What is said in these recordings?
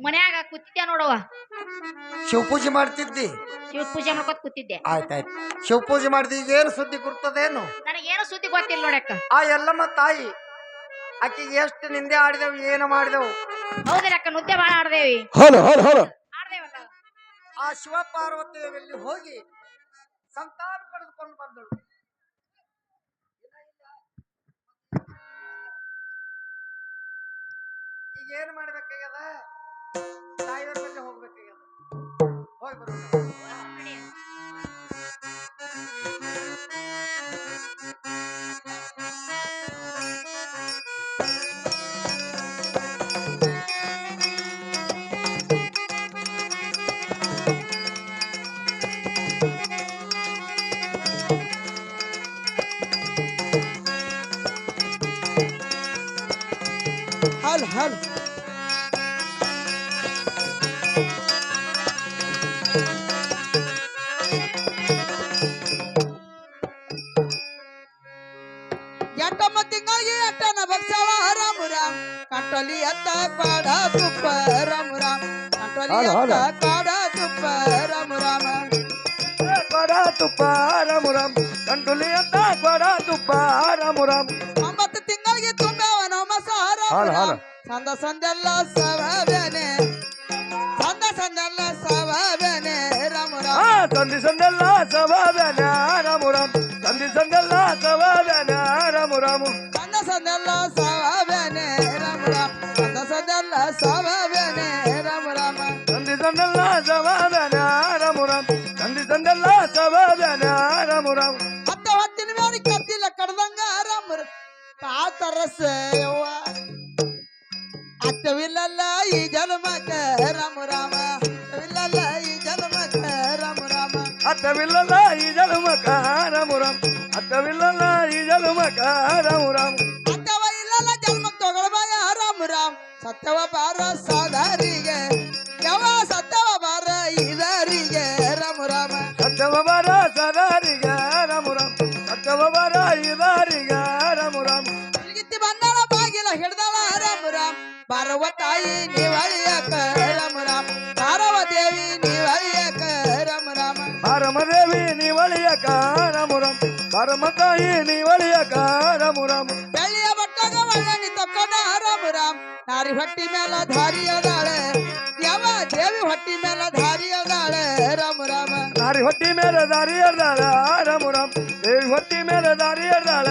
ಮನ್ಯಾಗ ಕೂತಿದ್ದೆ ನೋಡವ. ಶಿವಪೂಜೆ ಮಾಡ್ತಿದ್ದಿ? ಶಿವ ಪೂಜೆ ಮಾಡ್ಕೊತ ಕೂತಿದ್ದೆ. ಆಯ್ತಾಯ್ತು. ಶಿವಪೂಜೆ ಮಾಡ್ದಿ, ಈಗ ಏನು ಸುದ್ದಿ ಗುರ್ತದೇನು? ನನಗೇನು ಸುದ್ದಿ ಗೊತ್ತಿಲ್ಲ ನೋಡಕ್ಕ. ಆ ಎಲ್ಲಮ್ಮ ತಾಯಿ ಆಕಿಗೆ ಎಷ್ಟು ನಿಂದೆ ಆಡಿದೆವು, ಏನು ಮಾಡಿದೆವು? ಹೌದ್ರಿ ಅಕ್ಕ, ನುದ್ದೆ ಬಾಳ ಆಡ್ದೇವಿ. ಆಡ್ದೇವಲ್ಲ. ಆ ಶಿವ ಪಾರ್ವತಿಯಲ್ಲಿ ಹೋಗಿ ಸಂತಾನ ಪಡೆದುಕೊಂಡು ಬಂದಳು. ಈಗ ಏನು ಮಾಡ್ಬೇಕಾಗ್ಯದ? ತಾಯಿಯವ್ರ ಬಳಿ ಹೋಗ್ಬೇಕಾಗ್ಯದ. ಹೋಗಿ ಬರೋಣ. ಹಲ್ ಹಲ್ ಎಂಟಮ್ಮ ತಿಂಗಳಿಗೆ ಎಟ್ಟನ ಬಕ್ಸವ ರಾಮು ರಾಮ್ ಕಂಟೊಲಿ ಎತ್ತ ಕಾಡ ತುಪ್ಪ ರಾಮು ರಾಮ್ ಕಂಟೊಲಿ ಎತ್ತ ಕಾಡ ತುಪ್ಪ ರಾಮು ರಾಮ ಕೊಡ ತುಪ್ಪ ರಾಮು ರಾಮ್ ಕಂಟುಲಿ ಅಂತ ಕೊಡ ತುಪ್ಪ ರಾಮು ರಾಮ್ 9 ತಿಂಗಳಿಗೆ ತುಂಬವ ನಮಸ ರಾಮು ರಾಮ್ ಸಂದ ಸಂದೆಲ್ಲ ಸವಬೇನೆ ಸಂದ ಸಂದೆಲ್ಲ ಸವಬೇನೆ ರಾಮು ರಾಮ್ ಸಂಧಿ ಸಂದೆಲ್ಲ ಸವಾದನ ರಾಮು ರಾಮ್ ಸಂಧಿ ಸಂದೆಲ್ಲ ಸವಾದನ ರಾಮು ರಾಮು ಸಂದ ಸಂದೆಲ್ಲ ಸವಬೇನೆ ರಾಮು ರಾಮ್ ಸಂದ ಸಂದೆಲ್ಲ ಸವಬೇನೆ ರಾಮು ರಾಮ ಸಂಧಿ ಸಂದೆಲ್ಲ ಸವಾದನ ರಾಮು ರಾಮ್ ಸಂಧಿ ಸಂದೆಲ್ಲ ಸವಾದನ ರಾಮು ರಾಮ್ ಹತ್ತ ಹೊತ್ತಿನ ಮೇಲೆ ಕತ್ತಿಲ್ಲ ಕಡ್ದಂಗ ರಾಮು ತಾತರಸೇವ ಅತ್ತವಿಲ್ಲಲ್ಲ ಈ ಜನ್ಮಕ ರಾಮು ರಾಮ ಅತ್ತವಿಲ್ಲಲ್ಲ ಈ ಜನ್ಮಕ ರಾಮು ರಾಮ ಅತ್ತವಿಲ್ಲಲ್ಲ ಈ ಜಲಮಕ ರಾಮು ರಾಮ್ ಅತ್ತವಿಲ್ಲಲ್ಲ ಈ ಜಲಮಕ ರಾಮು ರಾಮ್ ಅತ್ತವ ಇಲ್ಲಲ್ಲ ಜನ್ಮ ತಗೊಳ್ಬಾಯ ರಾಮು ರಾಮ್ ಸತ್ಯವ ಬಾರ ಸಾದಾರಿಗೆ ಯಾವ ಸತ್ಯವ ಬಾರ ಇದರಿಗೆ ರಾಮು ರಾಮ ಸತ್ಯವ ಬರ ಸದಾರಿಗ ರಾಮು ರಾಮ್ ಸತ್ಯವ ಬರ ಇದಾರಿಗ ರಾಮು ರಾಮ್ ಇಲ್ಲಿಗಿತ್ತಿ ಬಂದಳ ಬಾಗಿಲ ಹಿಡ್ದಳ ರಾಮು ರಾಮ್ ಬಾರವ ತಾಯಿ ನೀವಳಿಯಕ ರಾಮು ರಾಮ್ ಬಾರವ ದೇವಿ ನೀವಳಿಯಕ ರಾಮು ರಾಮ ಪರಮದೇವಿ ನೀವಳಿಯಕ ರಾಮು ರಾಮ್ ಪರಮ ತಾಯಿ ನೀವಳಿಯಕ ರಾಮು ರಾಮ್ ಬೆಳ್ಳಿಯ ಬಟ್ಟಾಗ ಒಳ್ಳೆಣ್ಣಿ ತಕ್ಕೊಂಡ ರಾಮು ರಾಮ್ ನಾರಿ ಹೊಟ್ಟಿ ಮೇಲ ಧಾರಿಯದಾಳೆ ಯಾವ ದೇವಿ ಹೊಟ್ಟಿ ಮೇಲ ಧಾರಿಯದಾಳೆ ರಾಮು ರಾಮ ನಾರಿ ಹೊಟ್ಟಿ ಮೇಲೆ ದಾರಿ ಎರ್ದಾಳ ರಾಮು ರಾಮ್ ದೇವಿ ಹೊಟ್ಟಿ ಮೇಲೆ ದಾರಿ ಎರ್ದಾಳ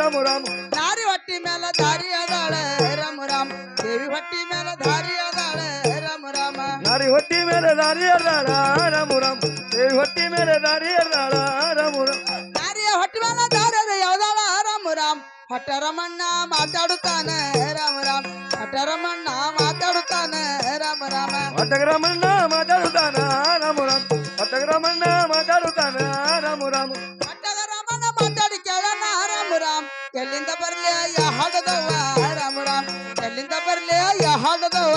ರಾಮು ರಾಮ್ ನಾರಿ ಹೊಟ್ಟಿ ಮೇಲ ಧಾರಿಯದಾಳೆ ರಾಮು ರಾಮ್ ದೇವಿ ಹೊಟ್ಟಿ ಮೇಲ ಧಾರಿಯದಾಳೆ ರಾಮು ರಾಮ ನಾರಿ ಹೊಟ್ಟಿ ಮೇಲೆ ದಾರಿ ಎರ್ದಾಳ ರಾಮು ರಾಮ್ ದೇವಿ ಹೊಟ್ಟಿ ಮೇಲೆ ದಾರಿ ಎರ್ದಾಳ ರಾಮು ರಾಮ್ ನಾರಿಯ ಹೊಟ್ಟಿ ಮೇಲ ಧಾರ್ಯದ ಯಾವ್ದಾಳ ರಾಮು ರಾಮ್ ಹಠರಮಣ್ಣ ಮಾತಾಡುತ್ತಾನೆ ರಾಮು ರಾಮ್ ಹಠರಮಣ್ಣ ಮಾತಾಡುತ್ತಾನೆ ರಾಮ ರಾಮ ಪಟ್ಟಗ್ರಮಣ್ಣ ಮಾತಾಡುತ್ತಾನ ರಾಮು ರಾಮ್ ಪಟ್ಟಗ್ರಮಣ್ಣ ಮಾತಾಡುತ್ತಾನ ರಾಮು ರಾಮ್ ಹಠರಮಣ್ಣ ಮಾತಾಡಿ ಕೇಳೋಣ ರಾಮು ರಾಮ್ ಎಲ್ಲಿಂದ ಬರ್ಲಿ ಯಾ ಹಾಡದವ ರಾಮು ರಾಮ್ ಎಲ್ಲಿಂದ ಬರ್ಲಿ ಯಾ ಹಾಡದವ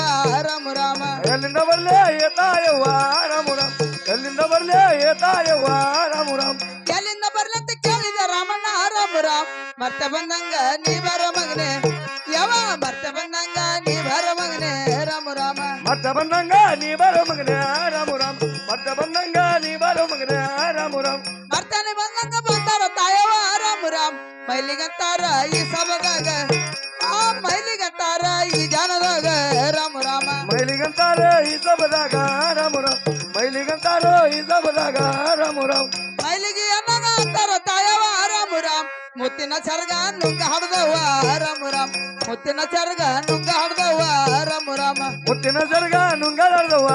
ರಾಮು ರಾಮ ಎಲ್ಲಿಂದ ಬರ್ಲೇ ಏತಾಯವ್ವ ರಾಮು ರಾಮ್ ಎಲ್ಲಿಂದ ಬರ್ಲೇ ಏತಾಯವ್ವ ರಾಮು ರಾಮ್ ಎಲ್ಲಿಂದ ಬರ್ಲಿ ಅಂತ ಕೇಳಿದ ರಾಮಣ್ಣ ರಾಮು ರಾಮ್ ಮತ್ತೆ ಬಂದಂಗ ನೀ ಬರ ಮಗನೆ ಯಾವ ಮತ್ತೆ ಬಂದಂಗ ನೀ ಬರ ಮಗನೆ ರಾಮು ರಾಮ ಮತ್ತೆ ಬಂದಂಗ ನೀ ಬರೋ ಮಗನ ರಾಮು ರಾಮ್ ಮತ್ತೆ ಬಂದಂಗ ನೀ ಬರೋ ಮಗನ ರಾಮು ರಾಮ್ ಮರ್ತಾನೆ ಬಂದಂಗ ಬಂದಾರ ತಾಯವ ರಾಮು ರಾಮ್ ಮೈಲಿಗಂತಾರ ಈ ಸಭದಾಗ ಆ ಮೈಲಿಗಂತಾರ ಈ ಜಾನದಾಗ ರಾಮು ರಾಮ ಮೈಲಿಗಂತಾರ ಈ ಸಬದಾಗ ರಾಮು ರಾಮ್ ಮೈಲಿಗಂತಾರ ಈ ಸಬದಾಗ ರಾಮು ರಾಮ್ ಮೈಲಿಗೆ ಅನ್ನಂಗ ಅಂತಾರ ತಾಯವ ರಾಮು ರಾಮ್ ಮುತ್ತಿನ ಚರ್ಗ ನುಂಗ ಹಡ್ದವ ರಾಮು ರಾಮ್ ಮುತ್ತಿನ ಚರ್ಗ ನುಂಗ ಹಡ್ದವ ರಾಮು ರಾಮ ಮುತ್ತಿನ ಜರ್ಗ ನುಂಗಳರ್ದವ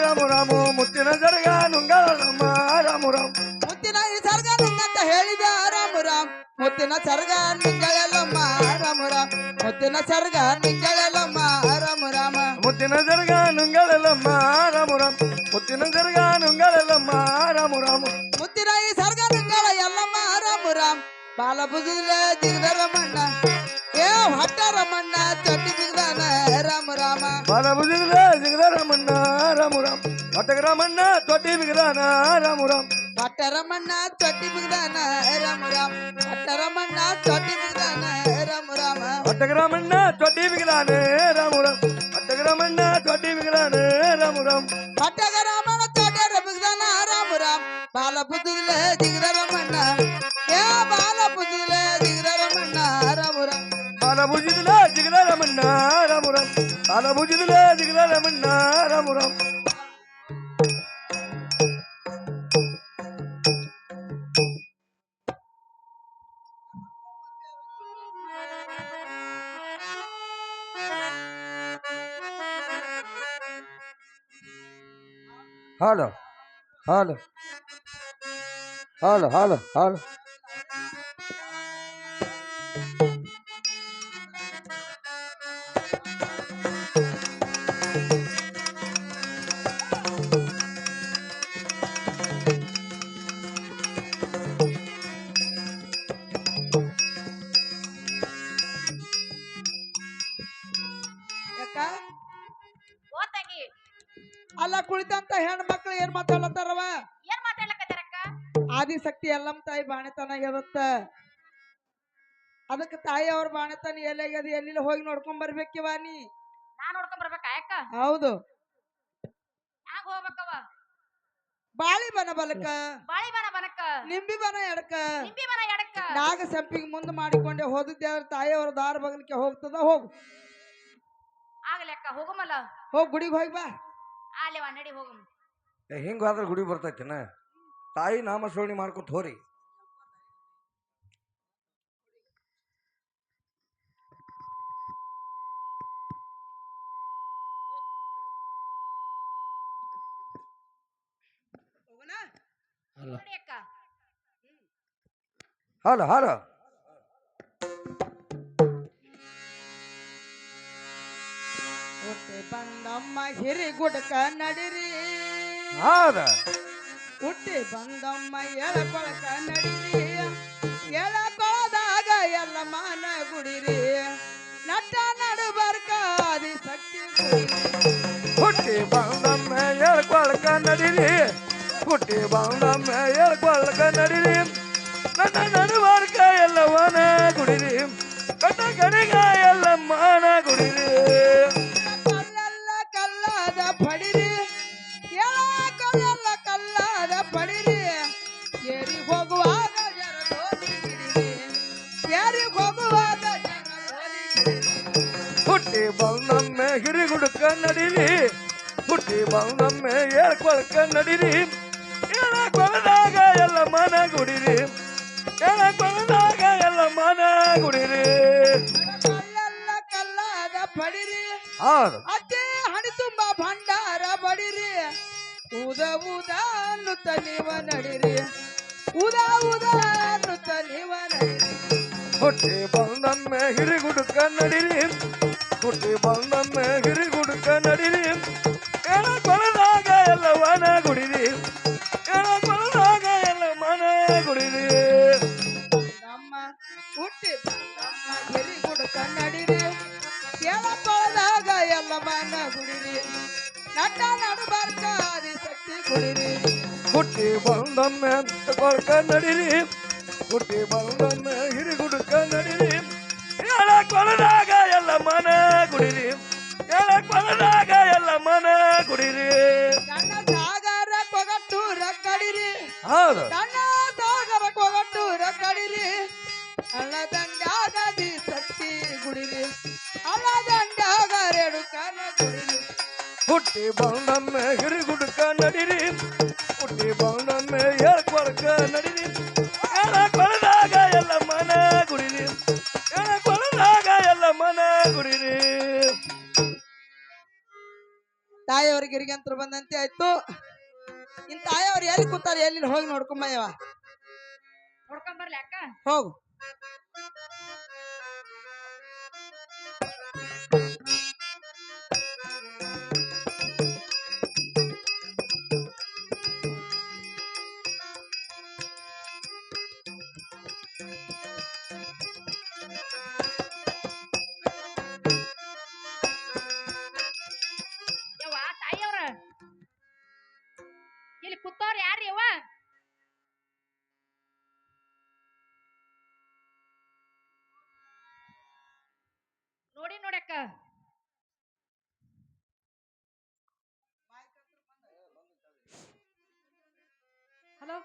ರಾಮು ರಾಮು ಮುತ್ತಿನ ಜರ್ಗ ನುಂಗಳರ್ದಮ್ಮ ರಾಮು ರಾಮ್ ಮುತ್ತಿನ ಈ ಚರ್ಗ ನುಂಗಂತ ಹೇಳಿದ ರಾಮು ರಾಮ್ ಮುತ್ತಿನ ಚರ್ಗ ನುಂಗಲಮ್ಮ ರಾಮು ರಾಮ್ ಮುತ್ತಿನ ಚರ್ಗ ನುಂಗಲಮ್ಮ ರಾಮು ರಾಮ ಮುತ್ತಿನ ಜರ್ಗ ನುಂಗಳಲ್ಲಮ್ಮ ರಾಮು ರಾಮ್ ಮುತ್ತಿನ ಜರ್ಗ ನುಂಗಳಲ್ಲಮ್ಮ ರಾಮು ರಾಮು ಮುತ್ತಿನ ಈ ಸರ್ಗ ನುಂಗಳ ಎಲ್ಲಮ್ಮ ರಾಮು ರಾಮ್ ಬಾಲ ಬುಗಿಲ ಜಿಗದರ ಮಣ್ಣ ಏ ಹೊಟ್ಟ ರಮಣ್ಣ ಚಟ್ಟಿ ಬಿಗ್ದಾನ ರಾಮು ರಾಮ ಬಾಲ ಭುಜಗದ ಜಿಗದರಮಣ್ಣ ರಾಮು ರಾಮ್ ಪಟ್ಟಗ್ರಮಣ್ಣ ತೊಟ್ಟಿ ಬಿಗದಾನ ರಾಮು ರಾಮ್ ಹೊಟ್ಟ ರಮಣ್ಣ ಚಟ್ಟಿ ಬಿಗ್ದಾನ ರಾಮು ರಾಮ್ ಹೊಟ್ಟ ರಮಣ್ಣ ಚಟ್ಟಿ ಬಿಗ್ದಾನ ರಾಮು ರಾಮ ಪಟ್ಟಗ್ರಮಣ್ಣ ತೊಟ್ಟಿ ಬಿಗದಾನೆ ರಾಮು ರಾಮ್ ಪಟ್ಟಗ್ರಮಣ್ಣ ತೊಟ್ಟಿ ಬಿಗದಾನೆ ರಾಮುರಾಮ್ ಹಟ್ಟಗ ರಾಮನ ಚೋಟರ ಬಿಗ್ದಾನ ರಾಮುರಾಮ್ ಬಾಲ ಬುದ್ಧಿಲೆ ಜಿಗದ ರಮಣ್ಣ ಏ ಬಾಲ ಬುದ್ಧಿಲೆ ಜಿಗದ ರಮಣ್ಣ ರಾಮುರಾಮ್ ಬಾಲ ಭುಜಿದಲ ಜಿಗದ ರಮಣ್ಣ ರಾಮುರಾಮ್ ಬಾಲ ಭುಜಿದಲ ಜಿಗದ ರಮಣ್ಣ ರಾಮುರಾಮ್ ಹಾಲು ಹಾಲು ಹಾಲು ಹಾಲು ಹಾಲು ಯಾಕ ಓ ತಂಗಿ ಅಲ್ಲ ಕುಳಿತಂತ ಹೆಣ್ಣು ಮಕ್ಳು ಏನ್ ಮಾತಾಡತ್ತಾರವ ಏನ್ ಮಾತಾಡ್ಲಕತ್ತಾರಕ್ಕ ಆದಿಶಕ್ತಿ ಎಲ್ಲಮ್ಮ ತಾಯಿ ಬಾಣೆತನ ಇರುತ್ತ ಅದಕ್ಕೆ ತಾಯಿ ಅವ್ರ ಬಾಣೆತನ ಎಲ್ಲಾಗ್ಯದ ಎಲ್ಲಿ ಹೋಗಿ ನೋಡ್ಕೊಂಡ್ ಬರ್ಬೇಕಿವ ನೀ ನಾನ್ ನೋಡ್ಕೊಂಡ್ ಬರ್ಬೇಕಾ ಅಕ್ಕ ಹೌದು ಹ್ಯಾಂಗ ಹೋಗ್ಬೇಕವ ಬಾಳಿ ಬನ ಬಲಕ ಬಾಳಿ ಬನ ಬನಕ್ಕ ನಿಂಬಿ ಬನ ಎಡಕ ನಿಂಬಿ ಬನ ಎಡಕ್ಕ ನಾಗ ಸಂಪಿಗೆ ಮುಂದೆ ಮಾಡಿಕೊಂಡೆ ಹೋದದ್ದೇ ತಾಯಿಯವ್ರ ದಾರ ಬಗಲಿಕ್ಕೆ ಹೋಗ್ತದ ಹೋಗು ಆಗಲಿ ಅಕ್ಕ ಹೋಗಮಲ್ಲ ಹೋಗ್ ಗುಡಿಗೆ ಹೋಗಿ ಬಾ ಅಲ್ಲಿವ ನಡಿ ಹೋಗಮ್ ಹಿಂಗಾದ್ರೆ ಗುಡಿ ಬರ್ತೈತಿನ ತಾಯಿ ನಾಮ ಸ್ಮರಣೆ ಮಾಡ್ಕೊತ ಹೋರಿ ನೋಡಿ ಅಕ್ಕ ಹಾಲು ಹಾಲು ಹುಟ್ಟಿ ಬಂದಮ್ಮ ಹಿರಿ ಗುಡ್ಕ ನಡಿರಿ ಹೌದ ಹುಟ್ಟಿ ಬಂದಮ್ಮ ಎಳಕೊಳಕ ನಡಿರಿ ಎಳಕೊಳದಾಗ ಎಲ್ಲ ಮಾನ ಗುಡಿರಿ ನಟ್ಟ ನಡುಬರ್ಕ ಆದಿಶಕ್ತಿ ಗುಡಿರಿ ಹುಟ್ಟಿ ಬಂದಮ್ಮ ಹೇಳ್ಕೊಳ್ಕ ನಡಿರಿ ಹುಟ್ಟಿ ಬಂದಮ್ಮ ಹೇಳ್ಕೊಳ್ಕ ನಡಿರಿ ನನ್ನ ನಡುವಾರ್ಕ ಎಲ್ಲವನ ಗುಡಿರಿ ಕಣ್ಣ ಕಣಿಗ ಎಲ್ಲ ಮಾನ ಗುಡಿರಿ ಕಲ್ಲೆಲ್ಲ ಕಲ್ಲಾದ ಪಡಿರಿ ಕಲ್ಲೆಲ್ಲ ಕಲ್ಲಾದ ಪಡಿರಿ ಏರಿ ಹೋಗುವಾಗ ಜರ ಗೋಲಿ ಹಿಡಿರಿ ಏರಿ ಹೋಗುವಾಗ ಜರ ಗೋಲಿ ಹಿಡಿರಿ ಹುಟ್ಟಿ ಬಂದಮ್ಮ ಹಿರಿಗುಡ್ಕ ನಡಿರಿ ಹುಟ್ಟಿ ಬಂದಮ್ಮ ಹೇಳ್ಕೊಳ್ಕ ನಡಿರಿ ಕೊಳದಾಗ ಎಲ್ಲ ಮನ ಗುಡಿರಿ ಕೊಳದಾಗ ಎಲ್ಲ ಮನ ಗುಡಿರಿ ಕಲ್ಲೆಲ್ಲ ಕಲ್ಲಾದ ಪಡಿರಿ ಹೌದು ಅದೇ ಹಣಿ ತುಂಬ ಭಂಡಾರ ಬಡಿರಿ ಉದ ಉದ ಅನ್ನುತ್ತ ನೀವ ನಡಿರಿ ಉದ ಉದ ಅನ್ನುತ್ತ ನೀವ ನಡಿರಿ ಹುಟ್ಟಿ ಬಂದಮ್ಮ ಹಿರಿಗುಡ್ಕ ನಡಿರಿ ಹುಟ್ಟಿ ಬಂದಮ್ಮ ಹಿರಿಗುಡ್ಕ ನಡಿರಿ ಕೊಳದಾಗ ಎಲ್ಲ ವನ ಗುಡಿರಿ ಕೊಳದಾಗ ಎಲ್ಲ ಮನ ಗುಡಿರಿ ನಮ್ಮ ಹುಟ್ಟಿ ನಮ್ಮ ಗಿರಿ ಗುಡ್ಕ ನಡಿರಿ ಎಳಕೊಳದಾಗ ಎಲ್ಲ ಮನ ಗುಡಿರಿ ನಟ್ಟ ನಡುಬರ್ಕ ಆದಿಶಕ್ತಿ ಗುಡಿರಿ ಹುಟ್ಟಿ ಬಂದಮ್ಮ ಕೊಳ್ಕ ನಡಿರಿ ಹುಟ್ಟಿ ಬಂದಮ್ಮ ಹಿರಿಗುಡ್ಕ ನಡಿರಿ ಕೊಳದಾಗ ಎಲ್ಲ ಮನ ಗುಡಿರಿ ಕೊಳದಾಗ ಎಲ್ಲ ಮನ ಗುಡಿರಿ ನನ್ನ ಸಾಗರ ಕೊಗಟ್ಟೂರ ಕಡಿರಿ ಹೌದು ನನ್ನ ಸಾಗರ ಕೊಗಟ್ಟೂರ ಕಡಿರಿ ಹಳ್ಳ ದಂಡಾಗದಿ ಶಕ್ತಿ ಗುಡಿರಿ ಹಳ್ಳ ದಂಡಾಗ ರೇಣುಕನ ಗುಡಿರಿ ಹುಟ್ಟಿ ಬಂದಮ್ಮ ಹಿರಿಗುಡ್ಕ ನಡಿರಿ ಹುಟ್ಟಿ ಬಂದಮ್ಮ ಹೇಳ್ಕೊಳ್ಕ ನಡಿರಿ ಕೊಳದಾಗ ಎಲ್ಲ ಮನ ಗುಡಿರಿ ಕೊಳದಾಗ ಎಲ್ಲ ಮನ ಗುಡಿರಿ ತಾಯಿಯವ್ರಿಗೆ ಗಿರಿಗಂತ್ರ ಬಂದಂತೆ ಆಯ್ತು ಇನ್ ತಾಯಿಯವ್ರು ಎಲ್ಲಿ ಕೂತಾರ ಎಲ್ಲಿ ಹೋಗಿ ನೋಡ್ಕೊಂಬಯ್ಯವ ನೋಡ್ಕೊಂಡ್ ಬರ್ಲಿ ಅಕ್ಕ ಹೋಗು ಯವ್ವ ತಾಯಿಯವ್ರ ಇಲ್ಲಿ ಕೂತವ್ರ ಯಾರು ಯವ್ವ ಹಲೋ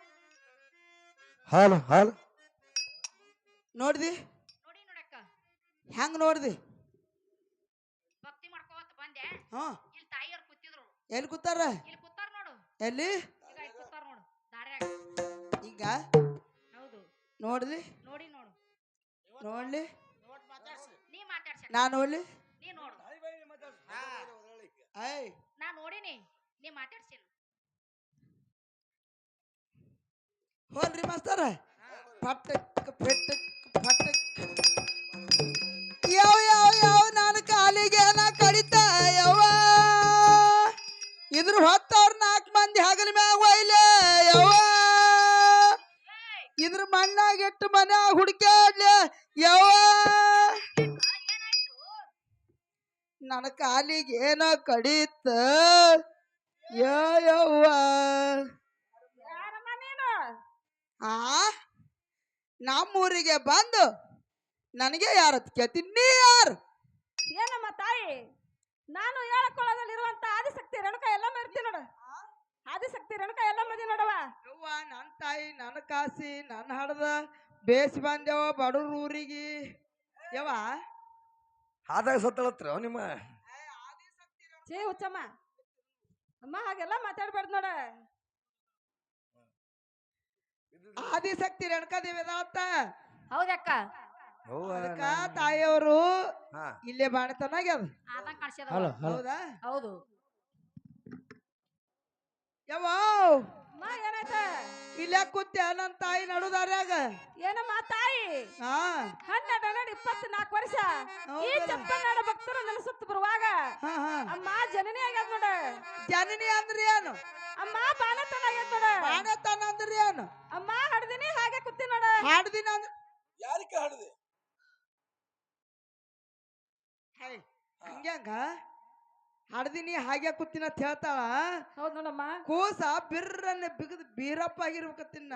ಹಾಲು ಹಾಲು ನೋಡ್ದಿ ನೋಡಿ ನೋಡಕ್ಕ ಹೆಂಗ್ ನೋಡ್ದಿ ಭಕ್ತಿ ಮಾಡ್ಕೋತ ಬಂದೆ ಹಾ ಇಲ್ಲಿ ತಾಯಿಯವ್ರು ಕೂತಿದ್ರು ಎಲ್ಲಿ ಕೂತಾರ ಇಲ್ಲಿ ಕೂತಾರ ನೋಡು ಎಲ್ಲಿ ಈಗ ಇಲ್ಲಿ ಕೂತಾರ ನೋಡು ದಾರ್ಯಾಗ ಈಗ ಹೌದು ನೋಡ್ಲಿ ನೋಡಿ ನೋಡು ನೋಡ್ಲಿ ನೀ ಮಾತಾಡ್ಸ ನಾ ನೋಡ್ಲಿ ನೀ ನೋಡು ಐ ನಾ ನೋಡಿನಿ ನೀ ಮಾತಾಡ್ಸಿಲ್ಲ ಹೋಲ್ರಿ ಮಾಸ್ತರ ಪಟ್ಟಕ್ ಪೆಟ್ಟಕ್ ಪಟ್ಟಕ್ ಯಾವ ಯಾವ ಯಾವ ನಾನು ಕಾಲಿಗೆ ನಾ ಕಡಿತ ಯವ್ವ ಇದ್ರ ಹೊತ್ತವ್ರ 4 ಮಂದಿ ಹಗಲ ಮ್ಯಾಗ ಒಯ್ಲೆ ಯವ್ವ ಇದ್ರ ಮಣ್ಣಾಗ ಇಟ್ಟು ಮನ್ಯಾಗ ಹುಡುಕ್ಯಾಡ್ಲೆ ಯವ್ವ ನನ್ನ ಕಾಲಿಗೆ ಏನೋ ಕಡಿತ ಯವ್ವ ಆ ನಮ್ಮೂರಿಗೆ ಬಂದು ನನಗೆ ಯಾರ ಕೇಳ್ತೀನಿ ನೀ ಯಾರು ಏನಮ್ಮ ತಾಯಿ ನಾನು ಹೇಳಕೊಳ್ಳೋದಲ್ಲಿರುವಂತ ಆದಿಶಕ್ತಿ ರೇಣುಕ ಎಲ್ಲಮ್ಮ ಇರ್ತೀನಿ ನೋಡ ಆದಿಶಕ್ತಿ ರೇಣುಕ ಎಲ್ಲಮ್ಮ ಇದೀನಿ ನೋಡವ ಯವ್ವ ನನ್ನ ತಾಯಿ ನನ್ನ ಕಾಸಿ ನನ್ನ ಹಡದ ಬೇಸ್ ಬಂದೆವ ಬಡವ್ರ ಊರಿಗೆ ಯವ್ವ ಆದಾಗ ಸತ್ತಳತ್ರ ನಿಮ್ಮ ಛೇ ಹುಚ್ಚಮ್ಮ ಅಮ್ಮ ಹಾಗೆಲ್ಲ ಮಾತಾಡ್ಬಾರ್ದು ನೋಡ ಆದಿಶಕ್ತಿ ರೇಣುಕಾ ದೇವಿ ಅದಾವತ್ತ ಹೌದಕ್ಕ ಅದಕ್ಕ ತಾಯಿಯವರು ಹಾ ಇಲ್ಲೇ ಬಾಣತನಾಗ್ಯದ ಆದಂಗ ಕಾಣಿಸ್ಯದ ಹೌದಾ ಹೌದು ಯವ್ವ ಅಮ್ಮ ಏನಾಯ್ತ ಇಲ್ಲೇ ಕೂತ್ಯ ನನ್ನ ತಾಯಿ ನಡುದಾರ್ಯಾಗ ಏನಮ್ಮ ತಾಯಿ ಹಾ 24 ವರ್ಷ ಈ ಹೌದಲ್ಲ. ಚಪ್ಪನಾಡ ಭಕ್ತರು ನನ್ನ ಸುತ್ತ ಬರುವಾಗ ಹಾ ಹಾ ಅಮ್ಮ ಜನನಿ ಆಗ್ಯದ ನೋಡ ಜನನಿ ಅಂದ್ರಿ ಏನು ಅಮ್ಮ ಬಾಣತನ ಆಗ್ಯದ ನೋಡ ಬಾಣತನ ಅಂದ್ರಿ ಏನು ಅಮ್ಮ ಹಡ್ದಿನಿ ಹಾಗೆ ಕೂತಿ ನೋಡ ಹಾಡ್ದಿನ ಅಂದ್ರ ಯಾರಿಕ ಹಾಡಿದೆ ಹಂಗ್ಯಾಂಗ ಹಡ್ದಿನಿ ಹಾಗೆ ಕೂತಿನ ಅಂತ ಹೇಳ್ತಾಳ ಹೌದ್ ನೋಡಮ್ಮ ಕೂಸ ಬಿರ್ರನ್ನ ಬಿಗದ್ ಬೀರಪ್ಪ ಆಗಿರ್ಬೇಕತ್ತಿನ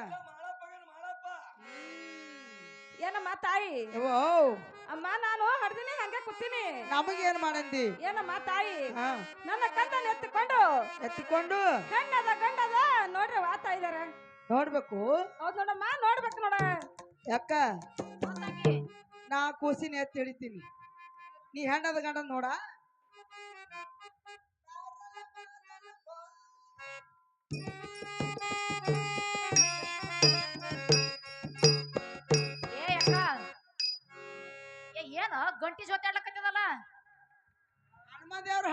ಏನಮ್ಮ ತಾಯಿ ಯವ್ವ ಅಮ್ಮ ನಾನು ಹಡ್ದಿನಿ ಹಂಗೆ ಕೂತೀನಿ ನಮಗೇನ್ ಮಾಡಂದಿ ಏನಮ್ಮ ತಾಯಿ ಹಾ ನನ್ನ ಕಂದನ್ ಎತ್ತಿಕೊಂಡು ಎತ್ತಿಕೊಂಡು ಗಂಡದ ನೋಡ್ರಿ ವಾತ ಇದಾರೆ ನೋಡ್ಬೇಕು ಹೌದ್ ನೋಡಮ್ಮ ನೋಡ್ಬೇಕು ನೋಡ ಯಾಕ ನಾ ಕೂಸಿನ ಎತ್ತಿ ಹಿಡಿತೀನಿ ನೀ ಹೆಣ್ಣದ ಗಂಡ ನೋಡ ಏ ಅಕ್ಕ ಏನ ಗಂಟಿ ಜೊತೆ ಆಡ್ಲಕತ್ತದಲ್ಲ ಹನುಮದೇವ್ರ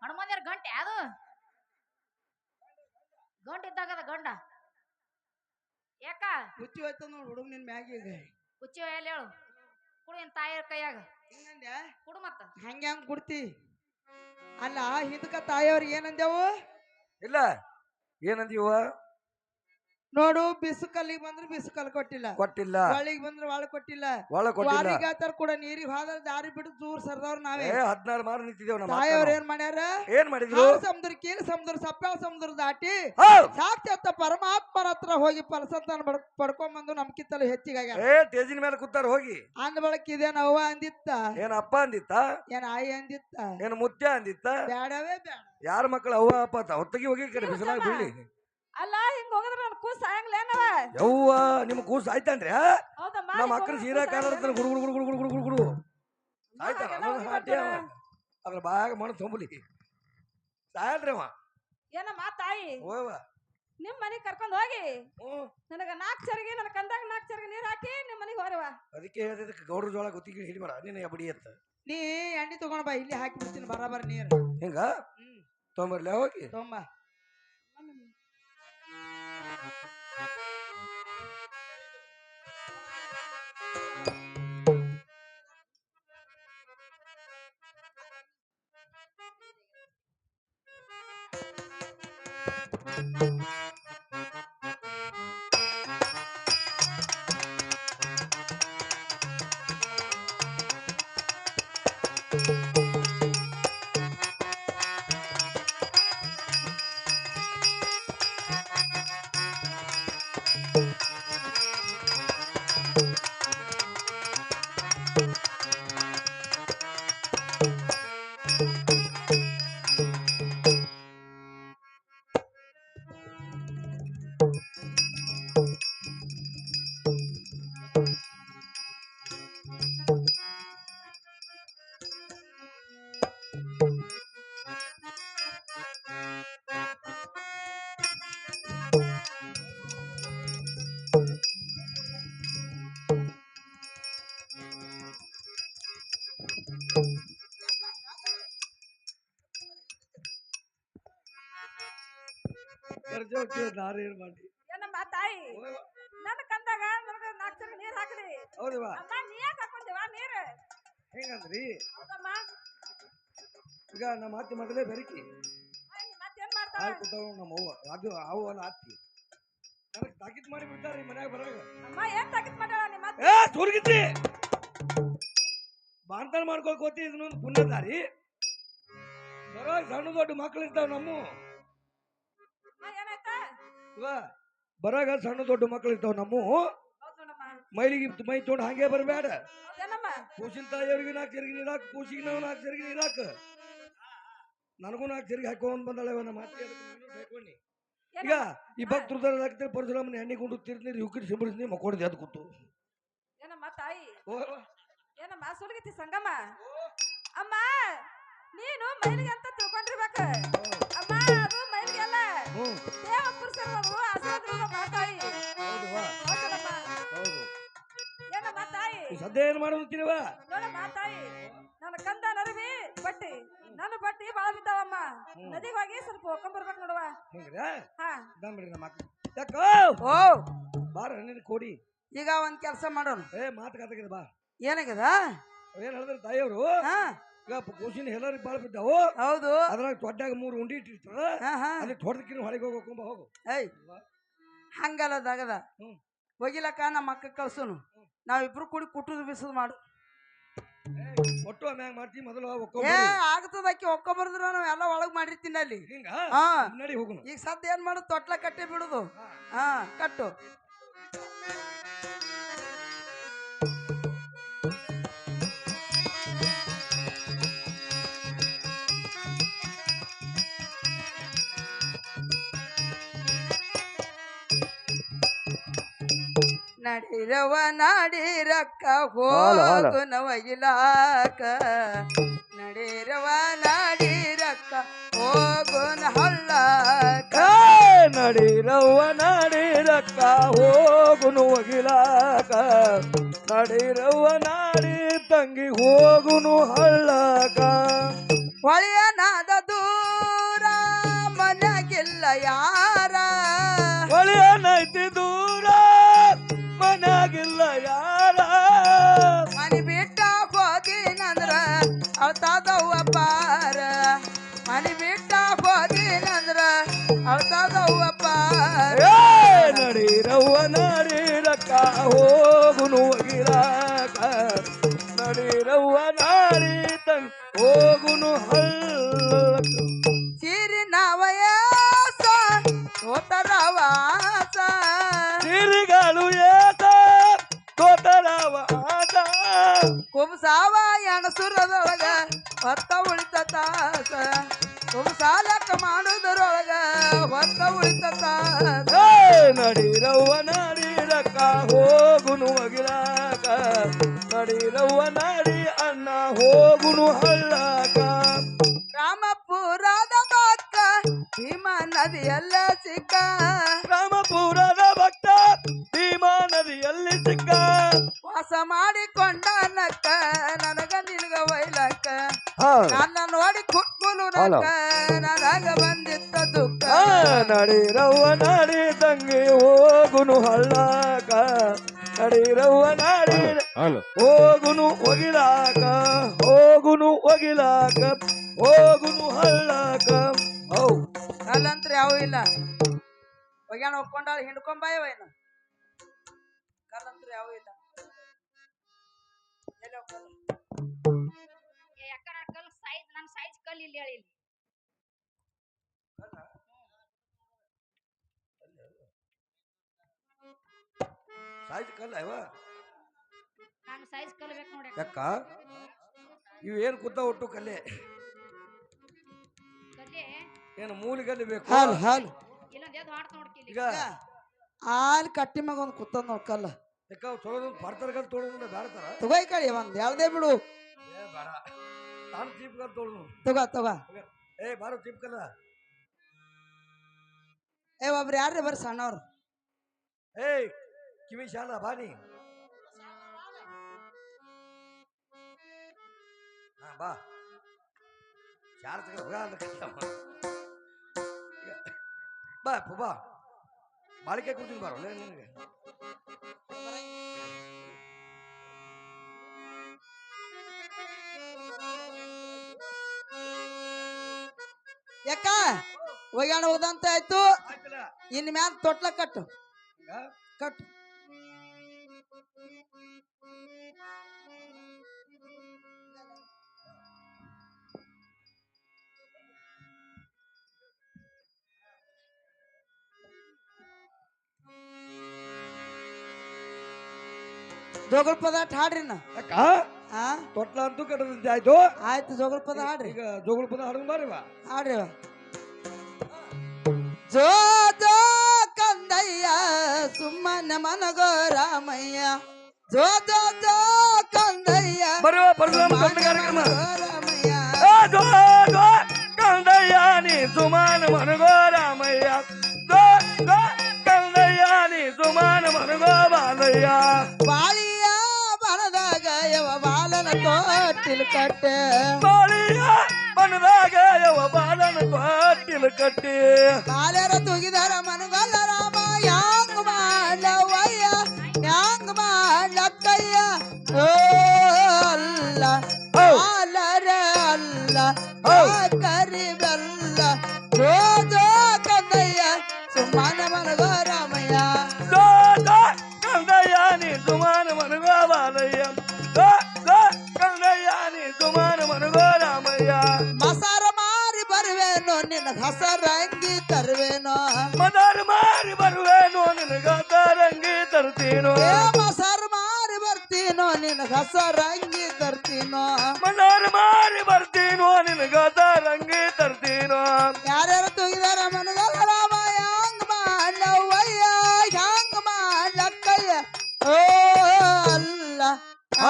ಹನುಮಂದಿರ ಗಂಟೆ ಅದು ಗಂಟ ಇದ್ದಾಗದ ಗಂಡ ಯಾಕ ಹುಚ್ಚಿ ಹೋಯ್ತ ನೋಡ್ ಹುಡುಗ ನಿನ್ ಮ್ಯಾಗೀಗ ಹುಚ್ಚಿ ಎಲ್ಲಿ ಹೇಳು ಕುಡು ನಿನ್ ತಾಯಿಯ ಕೈಯಾಗ ಹಿಂಗಂದ್ಯಾ ಕುಡು ಮತ್ತ ಹಂಗ್ಯಾಂಗ್ ಕೊಡ್ತಿ ಅಲ್ಲ ಹಿಂದಕ ತಾಯಿಯವ್ರಿಗೆ ಏನಂದೇವು ಇಲ್ಲ ಏನಂದೀವ ನೋಡು ಬಿಸುಕಲ್ಲಿಗೆ ಬಂದ್ರೆ ಬಿಸುಕಲ್ ಕೊಟ್ಟಿಲ್ಲ ಕೊಟ್ಟಿಲ್ಲ ಒಳಗ್ ಬಂದ್ರೆ ಒಳಗ್ ಕೊಟ್ಟಿಲ್ಲ ಒಳ ಕೊಟ್ಟಿಲ್ಲ ವಾರಿಗಾತರ ಕೂಡ ನೀರಿಗೆ ಹೋದ್ರ ದಾರಿ ಬಿಟ್ಟು ದೂರ ಸರ್ದವ್ರ ನಾವೇ 16 ಮಾರು ನಿಂತಿದ್ದೇವ್ ನಮ್ಮ ತಾಯಿಯವ್ರ ಏನ್ ಮಾಡ್ಯಾರ ಏನ್ ಮಾಡಿದ್ರು ಸಮುದ್ರ ಕೀಲ್ ಸಮುದ್ರ ಸಪ್ಪಾಳ ಸಮುದ್ರ ದಾಟಿ ಹೌದ್. ಸಾಕ್ಷಾತ್ ಪರಮಾತ್ಮರ ಹತ್ರ ಹೋಗಿ ಫಲಸಂತಾನ ಪಡ್ಕೊಂಬಂದು ನಮ್ಕಿತ್ತಲು ಹೆಚ್ಚಿಗಾಗ್ಯಾರ ಏ ತೇಜಿನ ಮೇಲೆ ಕೂತಾರ ಹೋಗಿ ಅಂದ ಬಳಕ ಇದೇನ ಅವ್ವ ಅಂದಿತ್ತ ಏನ್ ಅಪ್ಪ ಅಂದಿತ್ತ ಏನ್ ಆಯಿ ಅಂದಿತ್ತ ಏನ್ ಮುತ್ಯ ಅಂದಿತ್ತ ಬ್ಯಾಡವೇ ಬ್ಯಾಡ ಯಾರ ಮಕ್ಕಳು ಅವ್ವ ಅಪ್ಪ ಅಂತ ಹೊತ್ತಿಗೆ ಹೋಗಿ ಕಡೆ ಬಿಸಿಲಾಗ ಬೀಳಿ ಅಲ್ಲ ಹಿಂಗ್ ಹೋಗಿದ್ರ ನನ್ ಕೂಸ್ ಸಾಯಂಗ್ಲೇನವ ಯವ್ವ ನಿಮ್ ಕೂಸು ಆಯ್ತನ್ರಿ ಹೌದಮ್ಮ ನಮ್ಮ ಅಕ್ಕನ ಸೀರಾ ಕಾಲ ಗುಡು ಗುಡು ಗುಡು ಗುಡು ಗುಡು ಗುಡು ಗುಡು ಆಯ್ತಾರ ಅದ್ರ ಬಾಗ ಮಣ್ಣು ತುಂಬಲಿ ಸಾಯಲ್ರಿ ಅವ ಏನಮ್ಮ ತಾಯಿ ಹೋಯವ್ವ ನಿಮ್ ಮನಿಗ್ ಕರ್ಕೊಂಡ್ ಹೋಗಿ ಹ್ಞೂ ನನಗ 4 ಚರಿಗೆ ನನ್ನ ಕಂದಾಗ 4 ಚರಿಗೆ ನೀರ್ ಹಾಕಿ ನಿಮ್ ಮನಿಗ್ ಹೋರವ ಅದಕ್ಕೆ ಹೇಳಿದಕ್ಕೆ ಗೌಡ್ರ ಜೋಳ ಗೊತ್ತಿಗೆ ಹಿಡಿಬೇಡ ನಿನ್ನ ಬಡಿ ಎತ್ತ ನೀ ಎಣ್ಣೆ ತಗೊಂಡ್ ಬಾ ಇಲ್ಲಿ ಹಾಕಿ ಬಿಡ್ತೀನಿ ಬರಾಬರ್ ನೀರು ಹಿಂಗ ತೊಂಬರ್ಲಿ ಹೋಗಿ ತೊಂಬ ಖರ್ಚು ಹೋಗ್ತೀವಿ ನಾನೇನ್ ಮಾಡಿ ಏನಮ್ಮ ತಾಯಿ ನನ್ನ ಕಂದಾಗ ನನಗೆ 4 ಚರಿಗೆ ನೀರ್ ಹಾಕಲಿ ಹೌದವಾ ಅಮ್ಮ ನೀ ಯಾಕೆ ಹಾಕೊಂದಿವ ನೀರು ಹೆಂಗಂದ್ರಿ ಹೌದಮ್ಮ ಈಗ ನಮ್ಮ ಅತ್ತಿ ಮೊದಲೇ ಬೆರಕಿ ಮತ್ತೇನ್ ಮಾಡ್ತಾಳ ಹಾಲು ಕೊಟ್ಟವ್ ನಮ್ಮ ಅವ್ವ ಅದು ಅವು ಅಲ್ಲ ಅತ್ತಿ ನನಗೆ ತಾಕೀತ್ ಮಾಡಿ ಬಿಡ್ತಾರ್ರಿ ಮನ್ಯಾಗ ಬರಾಗ ಅಮ್ಮ ಏನ್ ತಾಕಿತ್ ಮಾಡ್ಯಾಳ ನಿಮ್ಮ ಅತ್ತೆ? ಏ ಸುರ್ಗಿತ್ತಿ ಬಾಂತನ ಮಾಡ್ಕೊಳಕ್ ಹೋತಿ ಇದನ್ನೊಂದು ಪುಣ್ಯದಾರಿ ಬರೋ ಸಣ್ಣ ದೊಡ್ಡ ಮಕ್ಳು ಇರ್ತಾವ ನಮ್ಮ ಅಮ್ಮ ಏನಾಯ್ತಾ ಇವ ಬರಾಗ ಸಣ್ಣ ದೊಡ್ಡ ಮಕ್ಳು ಇರ್ತಾವ ನಮ್ಮ ಹೌದಮ್ಮ ಮೈಲಿಗೆ ಮೈ ತೊಗೊಂಡು ಹಂಗೆ ಬರಬೇಡ ಹೌದೇನಮ್ಮ ಕೂಸಿನ ತಾಯಿಯವ್ರಿಗೆ 4 ಚರಿಗೆ ನೀರು ಹಾಕು ಕೂಸಿಗೆ ನಾವು 4 ಚರಿಗೆ ನೀರು ಹಾಕು ನನಗೂ 4 ಚರಿಗೆ ಹಾಕೊಂಡ್ ಬಂದಾಳ ನಮ್ಮ ಅತ್ತೆ ಅದಕ್ಕೆ ನಾನು ಹಾಕೊಂಡಿ ಈಗ ಈ ಭಕ್ತೃದಲ್ಲಿ ಹಾಕ್ತಾರೆ ಪರಶುರಾಮನ ಎಣ್ಣೆ ಗುಂಡು ತಿರ್ನೀರು ಯುಕ್ಕಿರಿ ಸಿಂಬಡಿಸಿ ಮಕ್ಕೊಂಡಿದ್ದೆ ಅದು ಕೂತು ಏನಮ್ಮ ತಾಯಿ ಓ ಏನಮ್ಮ ಸುಲ್ಗಿತಿ ಸಂಗಮ ಅಮ್ಮ ನೀನು ಮೈಲಿಗೆ ಅಂತ ತಿಳ್ಕೊಂಡಿರ್ಬೇಕ ಅಮ್ಮ ಅದು ಮೈಲಿಗೆ ಅಲ್ಲ ಹ್ಞೂ ದೇವ ಪುರುಷರು ಆಶೀರ್ವಾದ ತಾಯಿ ಹೌದವಾ ಹೌದಲ್ಲಮ್ಮ ಹೌದು ಏನಮ್ಮ ತಾಯಿ ಈ ಸದ್ಯ ಏನು ಮಾಡೋದಿರ್ತೀನವ ನೋಡಮ್ಮ ತಾಯಿ ನನ್ನ ಕಂದ ನರವಿ ಬಟ್ಟಿ ನನ್ನ ಬಟ್ಟಿ ಬಾಳ ಬಿದ್ದಾವಮ್ಮ ನದಿಗೆ ಹೋಗಿ ಸ್ವಲ್ಪ ಹೋಗ್ಕೊಂಬರ್ಬೇಕು ನೋಡುವ ಹಿಂಗ್ರಾ ಹಾ ಬಿಡ್ರಿ ನಮ್ಮ ಮಕ್ಳು ಯಾಕ ಓ ಬಾರ ನಿನ್ ಕೊಡಿ ಈಗ ಒಂದ್ ಕೆಲಸ ಮಾಡೋಣ ಏ ಮಾತು ಕಥಗಿದೆ ಬಾ ಏನಾಗ್ಯದ ಏನ್ ಹೇಳಿದ್ರು ತಾಯಿಯವರು ಹಾ ಈಗ ಕೂಸಿನ ಎಲ್ಲರಿಗೆ ಬಾಳ ಬಿದ್ದಾವು ಹೌದು ಅದ್ರಾಗ ದೊಡ್ಡಾಗ 3 ಉಂಡಿ ಇಟ್ಟಿರ್ತಾರ ಹಾ ಹಾ ಅಲ್ಲಿ ಹೊಡೆದಕ್ಕಿನ ಹೊಳಗೆ ಹೋಗ್ಕೊಂಬ ಹೋಗು ಏಯ್ ಹಂಗಲ್ಲದಾಗದ ಹ್ಮ್. ಹೋಗಿಲಕ್ಕ ನಮ್ಮ ಅಕ್ಕ ಕಳ್ಸುನು ನಾವಿಬ್ರು ಕೂಡಿ ಕುಟ್ಟುದು ಬಿಸುದು ಮಾಡು ಒಟ್ಟು ಮ್ಯಾಗ ಮಾಡ್ತೀವಿ ಮೊದಲು ಏ ಒಕ್ಕೊಂಬ ಆಗ್ತದ ಅಕ್ಕಿ ಒಕ್ಕೊಬರ್ದ್ರ ನಾವ್ ಎಲ್ಲ ಒಳಗ್ ಮಾಡಿರ್ತೀನಿ ಅಲ್ಲಿ ಹಿಂಗ ಹಾ ನಡಿ ಹೋಗುನು ಈಗ ಸದ್ಯ ಏನ್ ಮಾಡುದು ತೊಟ್ಲ ಕಟ್ಟಿ ಬಿಡುದು ಹಾ ಕಟ್ಟು ನಡಿರವ ನಾಡಿರಕ್ಕ ಹೋಗುನ ಒಯ್ಲಾಕ ನಡಿರವ ನಾಡಿರಕ್ಕ ಹೋಗುನ ಹಳ್ಳಕ ನಡಿರವ್ವ ನಡಿರಕ್ಕ ಹೋಗುನು ಒಗಿಲಾಕ ನಡಿರವ್ವ ನಾಡಿ ತಂಗಿ ಹೋಗುನು ಹಳ್ಳಕ ಹೊಳೆಯನಾದ ದೂರ ಮನೆಗಿಲ್ಲ ಯಾರ ಒಳೆಯನೈತಿ ದೂರ ಮನ್ಯಾಗಿಲ್ಲ ಯಾರ ಮನಿ ಬಿಟ್ಟ ಹೋದಿನಂದ್ರ ಅಳ್ತಾದವ್ವ ಪಾರ ಮನಿ ಬಿಟ್ಟ ಹೋದಿನಂದ್ರ ಅಳ್ತಾದವ್ವ ಪಾರ ಏ ನಡಿರವ್ವ ನಡಿರಕ್ಕ ಹೋಗುನು ಒಗಿಲಾಕ ನಡಿರವ್ವ ನಾಡಿ ತಂಗಿ ಹೋಗುನು ಹಳ್ಳಕ ಸಿರಿನ ವಯಸ್ಸ ಸೋತರವಾಸ ಸಿರಿಗಳು ಏತ ತೋಟರವ ಆಟ ಕುಂಸಾವ ಎಣಸುರದೊಳಗ ಹೊತ್ತ ಉಳಿತ ತಾಸ ಕುಂಸಾಲಕ್ಕ ಮಾಡುದರೊಳಗ ಹೊತ್ತ ಉಳಿತ ತಾಸ ಏ ನಡಿರವ್ವ ನಡಿರಕ್ಕ ಹೋಗುನು ಒಗಿಲಾಕ ನಡಿರವ್ವ ನಡಿ ಅಣ್ಣ ಹೋಗುನು ಹಳ್ಳಕ ರಾಮಪುರದ ಭಕ್ತ ಭೀಮ ನದಿಯಲ್ಲ ಸಿಕ್ಕ ರಾಮಪುರದ ಭಕ್ತ ಭೀಮಾ ನದಿಯಲ್ಲಿ ಸಿಕ್ಕ ವಾಸ ಮಾಡಿಕೊಂಡ ನಕ್ಕ ನನಗ ನಿನಗ ವೈಲಕ್ಕ ಹಾ. ನನ್ನ ನೋಡಿ ಕುಟ್ಕುಲು ನಕ್ಕ ನನಗ ಬಂದಿತ್ತ ದುಃಖ ನಡಿರವ್ವ ನಡಿ ತಂಗಿ ಹೋಗುನು ಹಳ್ಳಕ ನಡಿರವ್ವ ನಡಿ ಹೋಗುನು ಒಗಿಲಾಕ ಹೋಗುನು ಒಗಿಲಾಕ ಹೋಗುನು ಹಳ್ಳಕ ಹೌ ಅಲ್ಲಂತ್ರ ಯಾವ ಇಲ್ಲ ಒಗ್ಯಾಣ ಒಪ್ಕೊಂಡಾಳ ಹಿಂಡ್ಕೊಂಬಾಯವೇನು ಕಲ್ಲಂತ್ರ ಯಾವ ಇಲ್ಲ ಎಲ್ಲಿ ಹೋಗ್ತಾನೆ? ಯಾಕಂದ್ರೆ ಕಲ್ ಸೈಜ್ ನನ್ನ ಸೈಜ್ ಕಲ್ ಇಲ್ಲಿ ಹೇಳಿ ಸಾಯ್ತು ಕಲ್ಲ ಇವ ನಾನು ಸೈಜ್ ಕಲ್ ಬೇಕು ನೋಡಿ ಯಾಕ ಇವು ಏನು ಕೂತ ಒಟ್ಟು ಕಲ್ಲೆ ಕಲ್ಲಿ ಏನು ಮೂಲಿಗಲ್ಲಿ ಬೇಕು ಹಾಲು ಹಾಲು ಇಲ್ಲೊಂದು ಎದ್ದು ಮಾಡ್ತಾ ನೋಡ್ಕಿಲ್ಲ ಈಗ ಹಾಲು ಕಟ್ಟಿ ಮಗ ಒಂದು ಕುತ್ತಂದ್ ನೋಡ್ಕಲ್ಲ ಯಾಕ ತೊಳೆದೊಂದು ಪಡ್ತಾರಗಲ್ ತೊಳೆದ ಬೇಡತಾರ ತಗೋ ಈ ಕಡೆ ಒಂದ್ ಯಾವ್ದೇ ಬಿಡು ಏ ಬೇಡ ನಾನು ಚೀಪ್ಕಲ್ ತೊಳೆದು ತಗೋ ತಗೋ ಏ ಬಾರೋ ಚೀಪ್ಕಲ್ಲ ಏ ಒಬ್ರು ಯಾರ್ರಿ ಬರ್ರಿ ಸಣ್ಣವ್ರು ಏಯ್ ಕಿವಿ ಶಾಲ ಬಾನಿ ಹಾ ಬಾ ಶಾಲ ತಗ ಹೋಗ ಬಾ ಬಾ ಬಾಳಿಕೆ ಕೂತೀನಿ ಬರೋಲ್ಲ ನಿನಗೆ ಯಾಕ ಒಯ್ಯಾಣ ಹೋದಂತ ಆಯ್ತು ಇನ್ ಮ್ಯಾಲ ತೊಟ್ಲ ಕಟ್ಟು ಕಟ್ಟು ಜೋಗಳ ಪದ ಹಾಡ್ರಿ ನಾ ಯಾಕ ಆ ತೊಟ್ಲ ಅಂತೂ ಕಟ್ಟದಂತೆ ಆಯ್ತು ಆಯ್ತು ಜೋಗಳ ಪದ ಹಾಡ್ರಿ ಈಗ ಜೋಗುಳ ಪದ ಹಾಡುದು ಬಾರಿವಾ ಹಾಡ್ರಿ ಜೋ ಜೋ ಕಂದಯ್ಯ ಸುಮ್ಮನ ಮನಗೋ ರಾಮಯ್ಯ ಜೋ ಜೋ ಜೋ ಕಂದಯ್ಯ ಬರುವ ಪರಶುರಾಮ ಕಟ್ಟ ಕಾರ್ಯಕ್ರಮ ರಾಮಯ್ಯ ಜೋ ಜೋ ಕಂದಯ್ಯ ನೀ ಸುಮಾನ ಮನಗೋ ರಾಮಯ್ಯ ಜೋ ಜೋ ಕಂದಯ್ಯ ನೀ ಸುಮಾನ ಮನಗೋ ಬಾಲಯ್ಯ ಬಾಳಿಯ ಬನದಾಗ ಯವ ಬಾಲನ ತೋಟಿಲ್ ಕಟ್ಟೆ ಬಾಳಿಯ ಬನದಾಗ ಯವ ಬಾಲನ ತೋಟಿಲ್ ಕಟ್ಟಿ ಬಾಲ್ಯರ ತುಗಿದರ ಮನಗಲ್ಲ ರಾಮ ಯಾಂಗ್ ಮಾಡವಯ್ಯ ಯಾಂಗ್ ಮಾಡಕ್ಕಯ್ಯ ಓ ಅಲ್ಲ ಅಲ್ಲರ ಅಲ್ಲ ಕರಿ ಬೆಲ್ಲ ಜೋ ಜೋ ಕಂದಯ್ಯ ಸುಮ್ಮನ ಮನಗೋ ರಾಮಯ್ಯ ಜೋ ಜೋ ಕಂದಯ್ಯ ನೀ ಸುಮಾನ ಮನಗೋ ಬಾಲಯ್ಯ ಜೋ ಜೋ ಕಂದಯ್ಯ ನೀ ಸುಮಾನ ಮನಗೋ ರಾಮಯ್ಯ ಮಸಾರ ಮಾರಿ ಬರುವೇನೋ ನಿನ್ನ ಹಸರಂಗಿ ತರುವೇನೋ ಮದಾರ ಮಾರಿ ಬರುವೇನೋ ನಿನಗ ತರಂಗಿ ತರ್ತೀನೋ ಏ ಮಸಾರ ಮಾರಿ ಬರ್ತೀನೋ ನಿನ್ನ ಹಸರಂಗಿ ತರ್ತೀನೋ ಮದಾರ ಮಾರಿ ಬರ್ತೀನೋ ನಿನಗ ತರಂಗಿ ತರ್ತೀನೋ ಯಾರ್ಯಾರು ತುಗಿದಾರ ಮನಗಲ್ಲ ರಾಮ ಹ್ಯಾಂಗ್ ಮಾಡವಯ್ಯ ಹ್ಯಾಂಗ್ ಮಾಡಕ್ಕಯ್ಯ ಓ ಅಲ್ಲ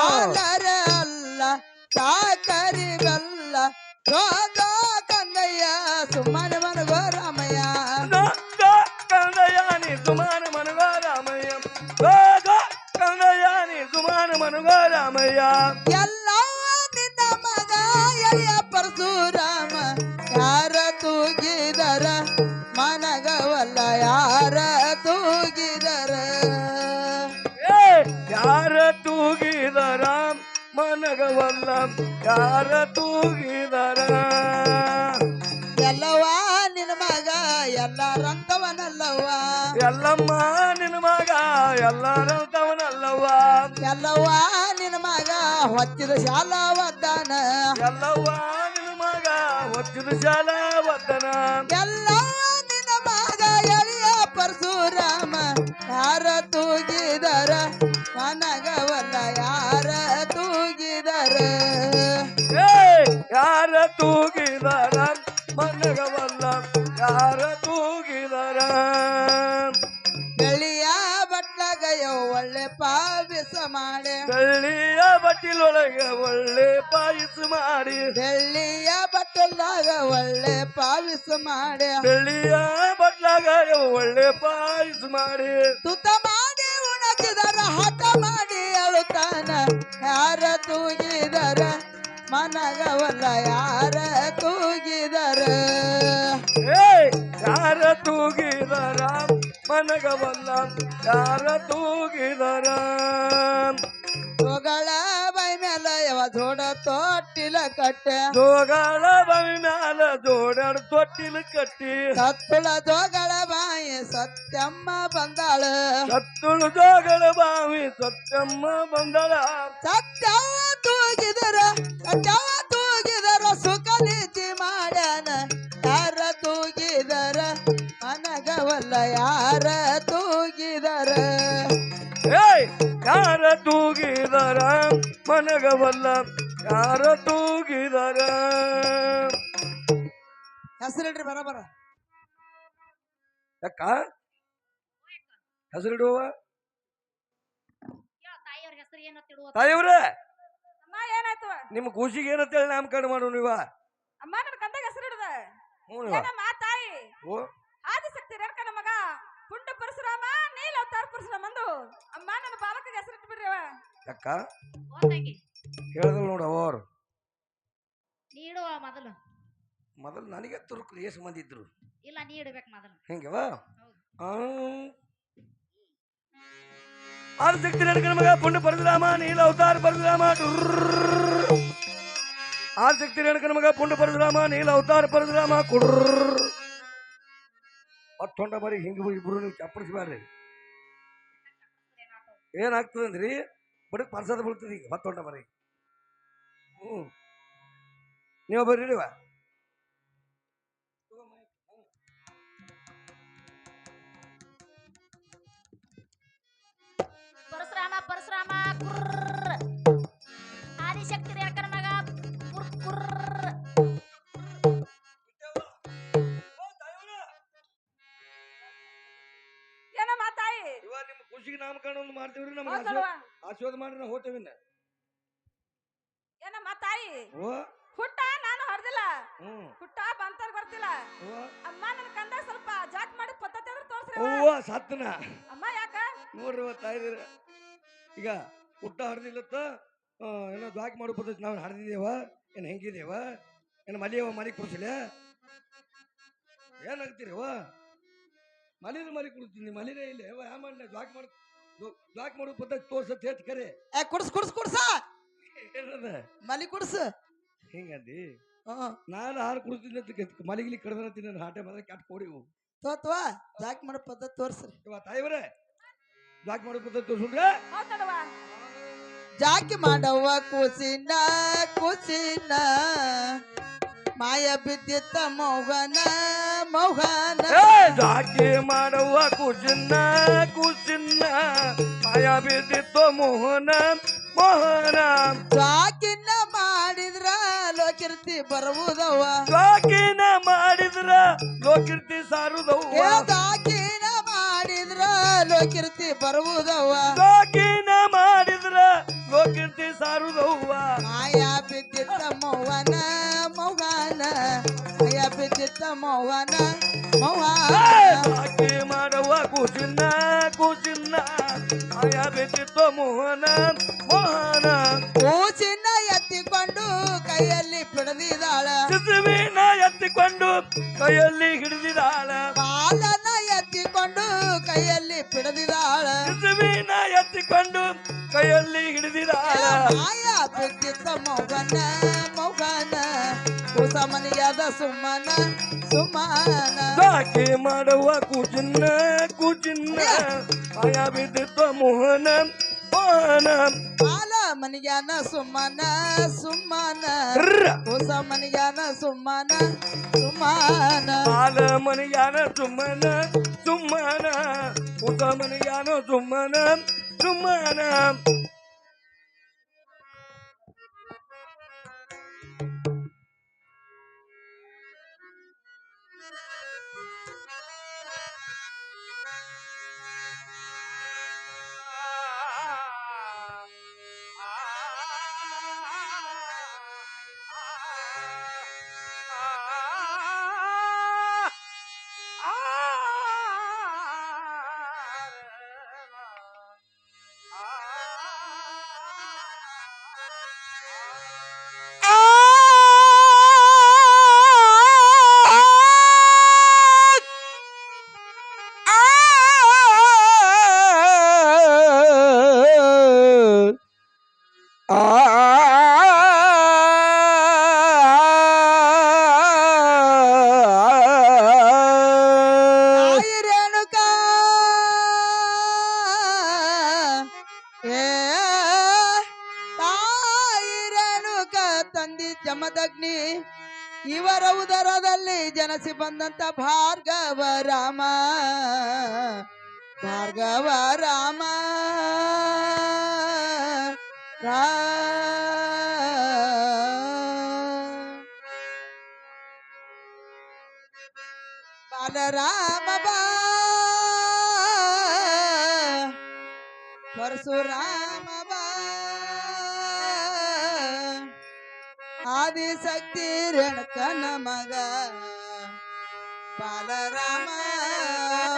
ಅಲ್ಲರ ಅಲ್ಲ ಸಾಕರಿ ಬೆಲ್ಲ ಜೋ ಜೋ ಕಂದಯ್ಯ ಸುಮ್ಮನ ಮನಗೋ ರಾಮಯ್ಯ ಜೋ ಜೋ ಕಂದಯ್ಯ ನೀ ಸುಮಾನ ಮನಗೋ ರಾಮಯ್ಯ ಜೋ ಜೋ ಕಂದಯ್ಯ ನೀ ಸುಮಾನ ಮನಗೋ ರಾಮಯ್ಯ ಎಲ್ಲ ನಿನ್ನ ಮಗ ಎಳೆಯ ಪರಶುರಾಮ ಯಾರ ತೂಗಿದರ ಮನಗವಲ್ಲ ಯಾರ ತೂಗಿದರ ಯಾರ ತೂಗಿದರ ಮನಗವಲ್ಲ ಯಾರ ತೂಗಿದರ ಎಲ್ಲವ ನಿನ್ನ ಮಗ ಎಲ್ಲ ರಂಗವನಲ್ಲವ ಎಲ್ಲಮ್ಮ ನಿನ್ನ ಮಗ ಎಲ್ಲರಂತವನಲ್ಲವ ಎಲ್ಲವ ನಿನ್ನ ಮಗ ಹೊತ್ತಿದ ಶಾಲಾ ವದ್ದಾನ ಎಲ್ಲವ್ವ ನಿನ್ನ ಮಗ ಒಚ್ಚಿದ ಶಾಲ ವದ್ದನ ಎಲ್ಲವ ನಿನ್ನ ಮಗ ಎಳೆಯ ಪರಶುರಾಮ ಯಾರ ತೂಗಿದರ ಮನಗವಲ್ಲ ಯಾರ ತೂಗಿದರ ಯಾರ ತೂಗಿದರ ಮನಗವಲ್ಲ ಯಾರ ತೂಗಿದರ ಬೆಳ್ಳಿಯ ಬಟ್ಲಗಯ್ಯೋ ಒಳ್ಳೆ ಪಾವಿಸ ಮಾಡೆ ಬೆಳ್ಳಿಯ ಬಟ್ಟಿಲೊಳಗೆ ಒಳ್ಳೆ ಪಾಯಸ ಮಾಡಿ ಬೆಳ್ಳಿಯ ಬಟ್ಟಲಾಗ ಒಳ್ಳೆ ಪಾವಿಸ ಮಾಡೆ ಬೆಳ್ಳಿಯ ಬಟ್ಲಾಗ ಒಳ್ಳೆ ಪಾಯಸ ಮಾಡಿ ತುತ ಮಾಡಿ ಉಣಚಿದರ ಹಠ ಮಾಡಿ ಅಳುತ್ತಾನ ಯಾರ ತೂಗಿದರ ಮನಗವಲ್ಲ ಯಾರ ತೂಗಿದರ ಯಾರ ತೂಗಿದರ ಮನಗವಲ್ಲ ಯಾರ ತೂಗಿದರ ಜೋಗಳ ಬೈ ಮೇಲೆ ಯಾವ ಜೋಡ ತೊಟ್ಟಿಲ ಕಟ್ಟೆ ಜೋಗಳ ಬಾವಿ ಮ್ಯಾಲ ಜೋಡಾಡ ತೊಟ್ಟಿಲು ಕಟ್ಟಿ ಸತ್ತುಳ ಜೋಗಳ ಬಾಯಿ ಸತ್ಯಮ್ಮ ಬಂದಾಳ ಸತ್ತುಳು ಜೋಗಳ ಬಾವಿ ಸತ್ತಮ್ಮ ಬಂದಳ ಸತ್ಯವ ತೂಗಿದರ ಸುಖ ನೀತಿ ಮಾಡ್ಯಾನ ಯಾರ ತೂಗಿದರ ಮನಗವಲ್ಲ ಯಾರ ತೂಗಿದರ ಯಾರ ತೂಗಿದರ ಮನಗವಲ್ಲ ಯಾರ ತೂಗಿದರ ಹೆಸರಿಡ್ರಿ ಬರಬರ ಯಾಕ ಹೆಸರಿಡುವ ತಾಯಿಯವ್ರ ಹೆಸರು ಏನೋ ತಿಳುವ ತಾಯಿಯವ್ರ ಅಮ್ಮ ಏನಾಯ್ತು ನಿಮ್ಮ ಖುಷಿಗೆ ಏನಂತೇಳಿ ನಾಮಕರಣ ಮಾಡು ನೀವ ಅಮ್ಮ ನನ್ನ ಕಂದಾಗ ಹೆಸರಿಡ್ದ ಹ್ಞೂ ನೀವ ಏನಮ್ಮ ತಾಯಿ ಓ ಆದಿಶಕ್ತಿ ರೇಣುಕನ ಮಗ ಪುಂಡ ಪರಶುರಾಮ ನೀಲ ಅವತಾರ ಪರಶುರಾಮ ಅಂದು ಅಮ್ಮ ನನ್ನ ಬಾಲಕಗೆ ಹೆಸರಿಟ್ಟು ಬಿಡ್ರಿ ಅವ ಯಾಕ ಓ ತಂಗಿ ಹೇಳಿದ್ರು ನೋಡು ಅವರು ನೀಡುವ ಮೊದಲು ಮೊದಲು ನನಗೆ ತುರುಕ್ರು ಎಷ್ಟು ಮಂದಿ ಇದ್ರು ಇಲ್ಲ ನೀ ಇಡ್ಬೇಕು ಮೊದಲು ಹೆಂಗವ ಆದಿಶಕ್ತಿ ರೇಣುಕನ ಮಗ ಪುಂಡ ಪರಶುರಾಮ ನೀಲ ಅವತಾರ ಪರಶುರಾಮ ಆದಿಶಕ್ತಿ ರೇಣುಕನ ಮಗ ಪುಂಡ ಪರಶುರಾಮ ನೀಲ ಅವತಾರ ಪರಶುರಾಮ ಹೊಂಡ ಬರೀ ಹಿಂಗ ಇಬ್ರು ನೀವು ಚಪ್ಪಡಿಸ್ಬೇಡ್ರಿ ಏನಾಗ್ತದಂದ್ರಿ ಬಡಕ್ ಪರ್ಸದ ಬೀಳ್ತದ ಈಗ ಹೊಂಡ ಬರೀ ನೀವು ಬರ್ರಿವ ಪರಶುರಾಮ ಪರಶುರಾಮ ಆದಿಶಕ್ತಿ ರೇಣುಕನ ಮಗ ಏನಮ್ಮ ತಾಯಿ ಇವಾಗ ನಿಮ್ಮ ಖುಷಿಗೆ ನಾಮಕರಣ ಒಂದು ಮಾಡ್ತೀವ್ರಿ ನಮ್ಗೆ ಹೌದಲ್ವಾ? ಆಶೀರ್ವಾದ ಮಾಡಿ ನಾವು ಹೋಗ್ತೇವೆ ಏನಮ್ಮ ತಾಯಿ ಓ ಹುಟ್ಟ ನಾನು ಹೊಡೆದಿಲ್ಲ ಹ್ಮ್ ಹುಟ್ಟ ಬಂತಾರ ಬರ್ತಿಲ್ಲ ಓ ಅಮ್ಮ ನನ್ ಕಂದ ಸ್ವಲ್ಪ ಜಾಕ್ ಮಾಡಿ ಪದ್ಧತಿ ಅಂದ್ರೆ ತೋರ್ಸ್ರಿ ಅವ್ವ ಸತ್ತನ ಅಮ್ಮ ಯಾಕ ನೋಡ್ರಿ ತಾಯಿದಿರ ಈಗ ಹುಟ್ಟ ಹಡ್ದಿಲ್ಲತ್ತ ಏನೋ ದ್ವಾಕ್ ಮಾಡೋ ಪದ್ಧತಿ ನಾವು ಹಡ್ದಿದ್ದೇವ ಏನು ಹೆಂಗಿದೇವ ಏನು ಮಲಿಯವ ಮಲಿ ಕೊಡ್ಸಿಲ್ಲ ಏನಾಗ್ತೀರಿವ ಮಲಿ ಕೊಡ್ತೀನಿ ಮಲಿನೇ ಇಲ್ಲ ಯಾ ಮಾಡಿ ದ್ವಾಕ್ ಮಾಡೋ ಪದ್ಧತಿ ತೋರ್ಸತ್ ಹೆಚ್ಚು ಕರೆ ಕುಡ್ಸ ಏನದ ಮಲಿ ಕುಡ್ಸ ಹಿಂಗಂದಿ ನಾನು ಹಾಲು ಕುಡಿತೀನಿ ಅಂತ ಮಲಿಗಿಲಿ ಕಡ್ದತೀನಿ ನಾನು ಹಾಟೆ ಮಾತ್ರ ಕ್ಯಾಟ್ ಕೊಡಿವು ತೋತ್ವಾ ಜಾಕ್ ಮಾಡೋ ಪದ್ಧತಿ ತೋರ್ಸ್ರಿ ಇವ ತಾಯಿವ್ರೆ ದ್ವಾಕ್ ಮಾಡೋ ಪದ್ಧತಿ ತೋರ್ಸುಂಡ್ರೆ ಹೌದಲ್ವಾ ಜಾಕಿ ಮಾಡವ್ವ ಕೂಸಿನ ಮಾಯ ಬಿದ್ದಿತ್ತ ಮೌಗನ ಜಾಕಿ ಮಾಡುವ ಕುಸಿನ್ನ ಮಾಯ ಬಿದ್ದಿತ್ತು ಮೋಹನ ಜಾಕಿನ ಮಾಡಿದ್ರ ಲೋಕಿರ್ತಿ ಬರುವುದವ್ವ ಜಾಕಿನ ಮಾಡಿದ್ರ ಲೋಕಿರ್ತಿ ಸಾರುದವ್ವ ಜಾಕಿನ ಮಾಡಿದ್ರ ಲೋಕಿರ್ತಿ ಬರುವುದವ್ವ ಜಾಕಿನ ಮಾಡಿದ್ರ ಲೋಕಿರ್ತಿ ಸಾರುದವ್ವ ಮಾಯಾ ಬಿದ್ದಿತ್ತ ಮೌವನ ಮಾಯಾ ಬಿದ್ದಿತ್ತ ಮೌವನ ಜಾಕಿ ಮಾಡುವ ಕುಸಿನ್ನ ಮಾಯ ಬಿದ್ದಿತ್ತು ಮೋಹನ ಕೂಸಿನ ಎತ್ತಿಕೊಂಡು ಕೈಯಲ್ಲಿ ಹಿಡಿದಿದ್ದಾಳ ಶಿಶುವಿನ ಎತ್ತಿಕೊಂಡು ಕೈಯಲ್ಲಿ ಹಿಡಿದಿದ್ದಾಳ ಬಾಲನ ಎತ್ತಿಕೊಂಡು ಕೈಯಲ್ಲಿ ಹಿಡಿದಿದ್ದಾಳ ಶಿಶುವಿನ ಎತ್ತಿಕೊಂಡು ಕೈಯಲ್ಲಿ ಹಿಡಿದಿದ್ದಾಳ ಮಾಯಾ ಬಿದ್ದಿತ್ತ ಮೌಗನ ಕುಸಮನಿಯಾದ ಸುಮ್ಮನ ಜಾಕಿ ಮಾಡುವ ಕೂಚಿನ್ನ ಮಾಯ ಬಿದ್ದಿತ್ತು ಮೋಹನ ಬಾಲ ಮನಿಗ್ಯಾನ ಸುಮ್ಮನ ಹೊಸ ಮನಿಗ್ಯಾನ ಸುಮ್ಮನ ಬಾಲ ಮನಿಗ್ಯಾನ ಸುಮ್ಮನ ಹೊಸ ಮನಿಗ್ಯಾನ ಸುಮ್ಮನ ಜಮದಗ್ನಿ ಇವರ ಉದರದಲ್ಲಿ ಜನಸಿ ಬಂದಂತ ಭಾರ್ಗವ ರಾಮ ಬಾಲರಾಮ ಪರಶುರಾಮ ಆದಿಶಕ್ತಿ ರೇಣುಕನ ಮಗ ಬಾಲರಾಮ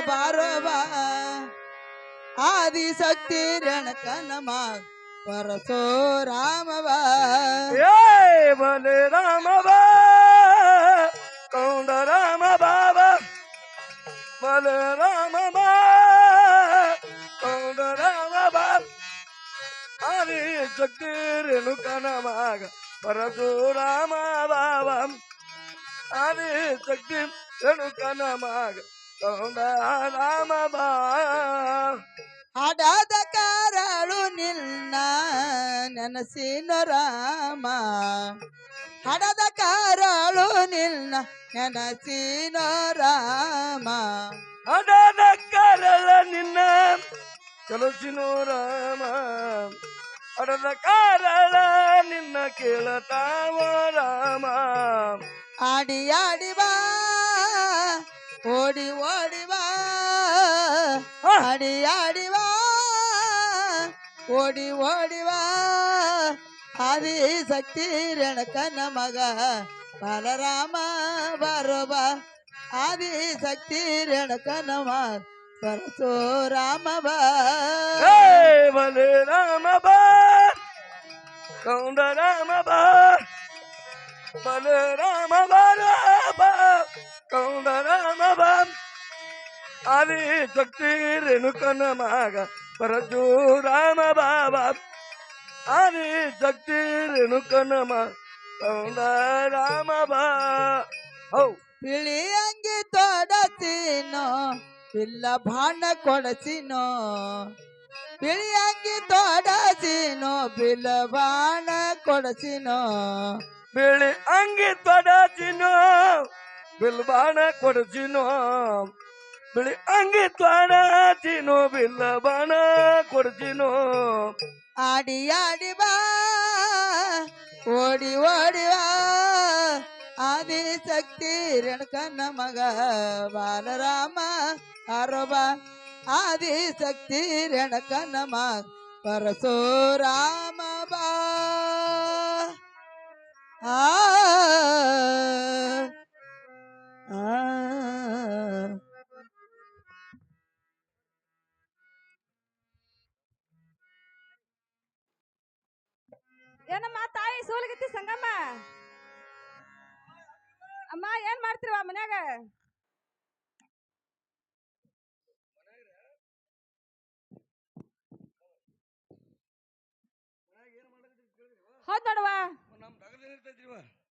ಬಾರೋಬಾ ಆದಿಶಕ್ತಿ ರೇಣುಕನ ಮಗ ಪರಶುರಾಮ ಬಲರಾಮ ಬಲರಾಮ ಬಾ ಗೌಂಡರಾಮ ಬಾ ಆದಿ ಶಕ್ತಿ ರೇಣುಕನ ಮಗ ಪರಶುರಾಮ ಬಾಬ ಆದಿ ಶಕ್ತಿ ರೇಣುಕನ ಮಗ ಗೌಂಡರಾಮ ಬಾ ಹಡದ ಕಾರಳು ನಿನ್ನ ನೆನಸಿನ ರಾಮ ಹಡದ ಕಾರಳು ನಿನ್ನ ನೆನಸಿನ ರಾಮ ಹಡದ ಕಾರಳ ನಿನ್ನ ಕೆಲಸಿನೋ ರಾಮ ಹಡದ ಕಾರಳ ನಿನ್ನ ಕೇಳತಾವ ರಾಮ ಆಡಿ ಆಡಿ ಬಾ ಓಡಿ ಓಡಿ ಬಾ ಆಡಿ ಆಡಿ ಬಾ ಓಡಿ ಓಡಿ ಬಾ ಆದಿ ಶಕ್ತಿ ರೇಣುಕನ ಮಗ ಬಲರಾಮ ಬರೋಬ ಆದಿ ಶಕ್ತಿ ರೇಣುಕನ ಮಗ ಪರಶುರಾಮ ಬಾ ಬಲರಾಮ ಬಾ ಗೌಂಡರಾಮ ಬಾ ಬಲರಾಮ ಬಾ ಗೌಂಡರಾಮ ಬಾ ಆದಿ ಶಕ್ತಿ ರೇಣುಕನ ಮಗ ಪರಶುರಾಮ ಬಾಬಾ ಆದಿ ಶಕ್ತಿ ರೇಣುಕನ ಮಗ ಗೌಂಡರಾಮ ಬಾ ಹೌ ಬಿಳಿ ಅಂಗಿ ತೊಡಸಿನೋ ಬಿಲ್ಲ ಬಾಣ ಕೊಡಸಿನೋ ಬಿಳಿ ಅಂಗಿ ತೊಡಸಿನೋ ಬಿಲ್ಲ ಬಾಣ ಕೊಡಸಿನೋ ಬಿಳಿ ಅಂಗಿ ತೊಡಸಿನೋ ಬಿಲ್ಬಾಣ ಕೊಡಸಿನೋ ಬಿಳಿ ಅಂಗಿ ತೊಡಸಿನೋ ಬಿಲ್ಲ ಬಾಣ ಕೊಡಸಿನೋ ಆಡಿ ಆಡಿ ಬಾ ಓಡಿ ಓಡಿ ಬಾ ಆದಿ ಶಕ್ತಿ ರೇಣುಕನ ಮಗ ಬಾಲರಾಮ ಅರೋಬ ಆದಿ ಶಕ್ತಿ ರೇಣುಕನ ಮಗ ಪರಶುರಾಮ ಬಾ ಆ ಏನಮ್ಮ ತಾಯಿ ಸೋಲಿಗತ್ತಿ ಸಂಗಮ್ಮ ಅಮ್ಮ ಏನ್ ಮಾಡ್ತಿರುವ ಮನ್ಯಾಗ ಹೌದ್ ನೋಡುವ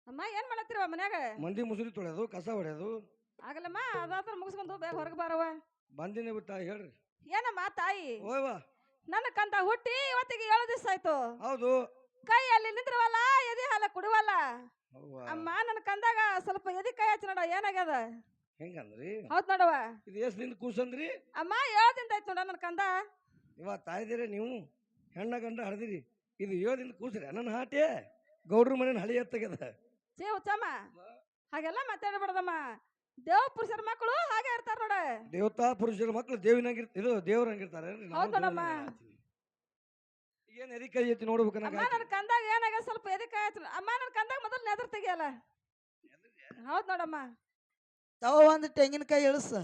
ಅಮ್ಮ ಏನ್ ಮಾಡತ್ತಿರುವ ಮನ್ಯಾಗ ಮಂದಿ ಮುಸುರಿ ತೊಳೆಯೋದು ಕಸ ಹೊಡೆಯೋದು ಆಗಲ್ಲಮ್ಮ ಅದಾದ್ರ ಮುಗಿಸ್ಕೊಂಡು ಬೇಗ ಹೊರಗೆ ಬಾರವ ಬಂದಿನಿ ಬಿಟ್ಟ ಹೇಳ್ರಿ ಏನಮ್ಮ ತಾಯಿ ಓಯ್ವಾ ನನ್ನ ಕಂದ ಹುಟ್ಟಿ ಇವತ್ತಿಗೆ 7 ದಿವಸ ಆಯ್ತು ಹೌದು ಕೈಯಲ್ಲಿ ನಿಂದ್ರವಲ್ಲ ಎದಿ ಹಾಲ ಕುಡುವಲ್ಲ ಅಮ್ಮ ನನ್ನ ಕಂದಾಗ ಸ್ವಲ್ಪ ಎದಿ ಕೈ ಹಚ್ಚ ನೋಡ ಏನಾಗ್ಯದ ಹೆಂಗಂದ್ರಿ ಹೌದ್ ನೋಡವ ಇದು ಎಷ್ಟ್ದಿಂದ ಕೂಸಂದ್ರಿ ಅಮ್ಮ 7 ದಿನ ಆಯ್ತು ನೋಡ ನನ್ನ ಕಂದ ಇವ ತಾಯ್ದಿರ ನೀವು ಹೆಣ್ಣ ಗಂಡ ಹಡ್ದಿರಿ ಇದು 7 ದಿನ ಕೂಸ್ರಿ ನನ್ನ ಹಾಟೆ ಗೌಡ್ರ ಮನೇನ ಹಳಿ ಎತ್ತಾಗ್ಯದ ಚೇ ಹುಚ್ಚಮ್ಮ ಹಾಗೆಲ್ಲ ಮಾತಾಡಬಾರ್ದಮ್ಮ ದೇವ ಪುರುಷರ ಮಕ್ಕಳು ಹಾಗೆ ಇರ್ತಾರ ನೋಡ ದೇವತಾ ಪುರುಷರ ಮಕ್ಕಳು ಇದು ದೇವ್ರಂಗಿರ್ತಾರೆ ಹೌದ್ ನೋಡಮ್ಮ ಏನ್ ಎದಿ ಕೈ ಎತ್ತಿ ನೋಡ್ಬೇಕು ಅಮ್ಮ ನನ್ನ ಕಂದಾಗ ಏನಾಗ ಸ್ವಲ್ಪ ಎದಿ ಕೈ ಹಚ್ಚ ಅಮ್ಮ ನನ್ನ ಕಂದಾಗ ಮೊದಲು ನೆದರ್ ತೆಗಿಯಲ್ಲ ಹೌದ್ ನೋಡಮ್ಮ ತವ ಒಂದು ತೆಂಗಿನಕಾಯಿ ಇಳಿಸ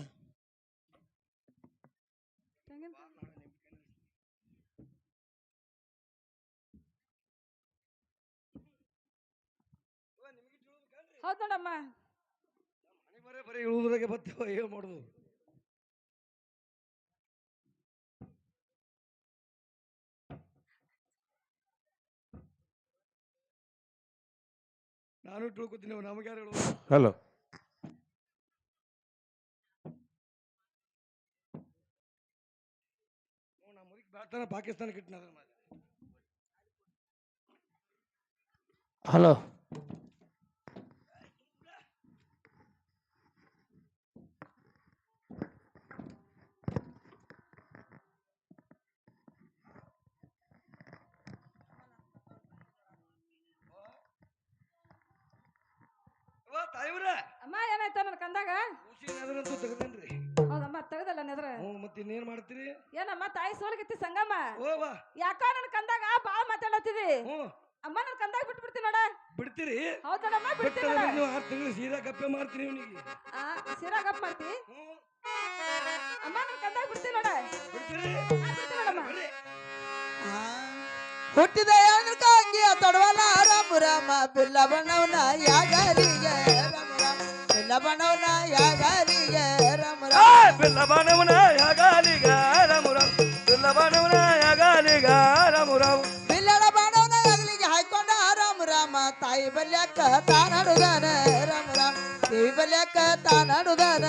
ಹೌದ್ ನೋಡಮ್ಮ ಬರೀ ಇಳುವುದ್ರಾಗೆ ಬರ್ತೇವ ಏನ್ ಮಾಡುದು ನಾನು ತಿಳ್ಕೊತೀನಿ ನಮಗೆ ಯಾರು ಹೇಳುವುದು ಹಲೋ ಮುರಿಕ್ ಬೆಳ್ತಾನ ಪಾಕಿಸ್ತಾನಕ್ಕೆ ಇಟ್ಟಿನ ಹಲೋ ಅಮ್ಮ ಏನಾಯ್ತ ನನ್ನ ಕಂದಾಗ ತೆಗದೇನ್ರಿ ಹೌದಮ್ಮ ತೆಗದಲ್ಲ ನೆದ್ರ ಮತ್ತೆ ಇನ್ನೇನ್ ಮಾಡ್ತೀರಿ ಏನಮ್ಮ ತಾಯಿ ಸೋಲಿಗಿತ್ತಿ ಸಂಗಮ್ಮ ಓವಾ ಯಾಕ ನನ್ನ ಕಂದಾಗ ಬಾಳ ಮಾತಾಡತ್ತಿದಿ ಅಮ್ಮ ನನ್ನ ಕಂದಾಗ ಬಿಟ್ಬಿಡ್ತೀನಿ ನೋಡ ಬಿಡ್ತೀರಿ ಹೌದಮ್ಮ ಬಿಡ್ತೀನಿ ನೋಡ ನೀವು 6 ತಿಂಗಳು ಸೀದಾ ಗಪ್ಪೆ ಮಾಡ್ತೀನಿ ಇವನಿಗೆ ಸೀರಾ ಗಪ್ ಮಾಡ್ತಿ ಅಮ್ಮ ನನ್ನ ಕಂದಾಗ ಬಿಡ್ತೀನಿ ನೋಡ ಬಿಡ್ತೀರಿ ಬಿಡ್ತೀನಿ ನೋಡಮ್ಮ ಹುಟ್ಟಿದ ಹೆಣ್ಕಾಂಗಿಯ ತೊಡವಲ್ಲ ರಾಮ ರಾಮ ಬಿಲ್ಲ ಬಣ್ಣವನ ಯಾಗರಿಗೆ ರಾಮ ರಾಮ ಬಿಲ್ಲ ಬಣ್ಣವನ ಯಾಗರಿಗೆ ರಾಮ ರಾಮ ಬಿಲ್ಲಬನವನ ಯಾಗಾಲಿಗ ರಾಮುರಾಮ್ ಬಿಲ್ಲಬನವನ ಯಾಗಾಲಿಗ ರಾಮುರಾಮ್ ಬಿಲ್ಲಡ ಬಾಣವನ ಹೆಗಲಿಗೆ ಹಾಕೊಂಡ ರಾಮ ರಾಮ ತಾಯಿ ಬಲ್ಯಕ್ಕ ತಾನಡುದಾನ ರಾಮ ರಾಮ ದೇವಿ ಬಲ್ಯಕ್ಕ ತಾನಡುದಾನ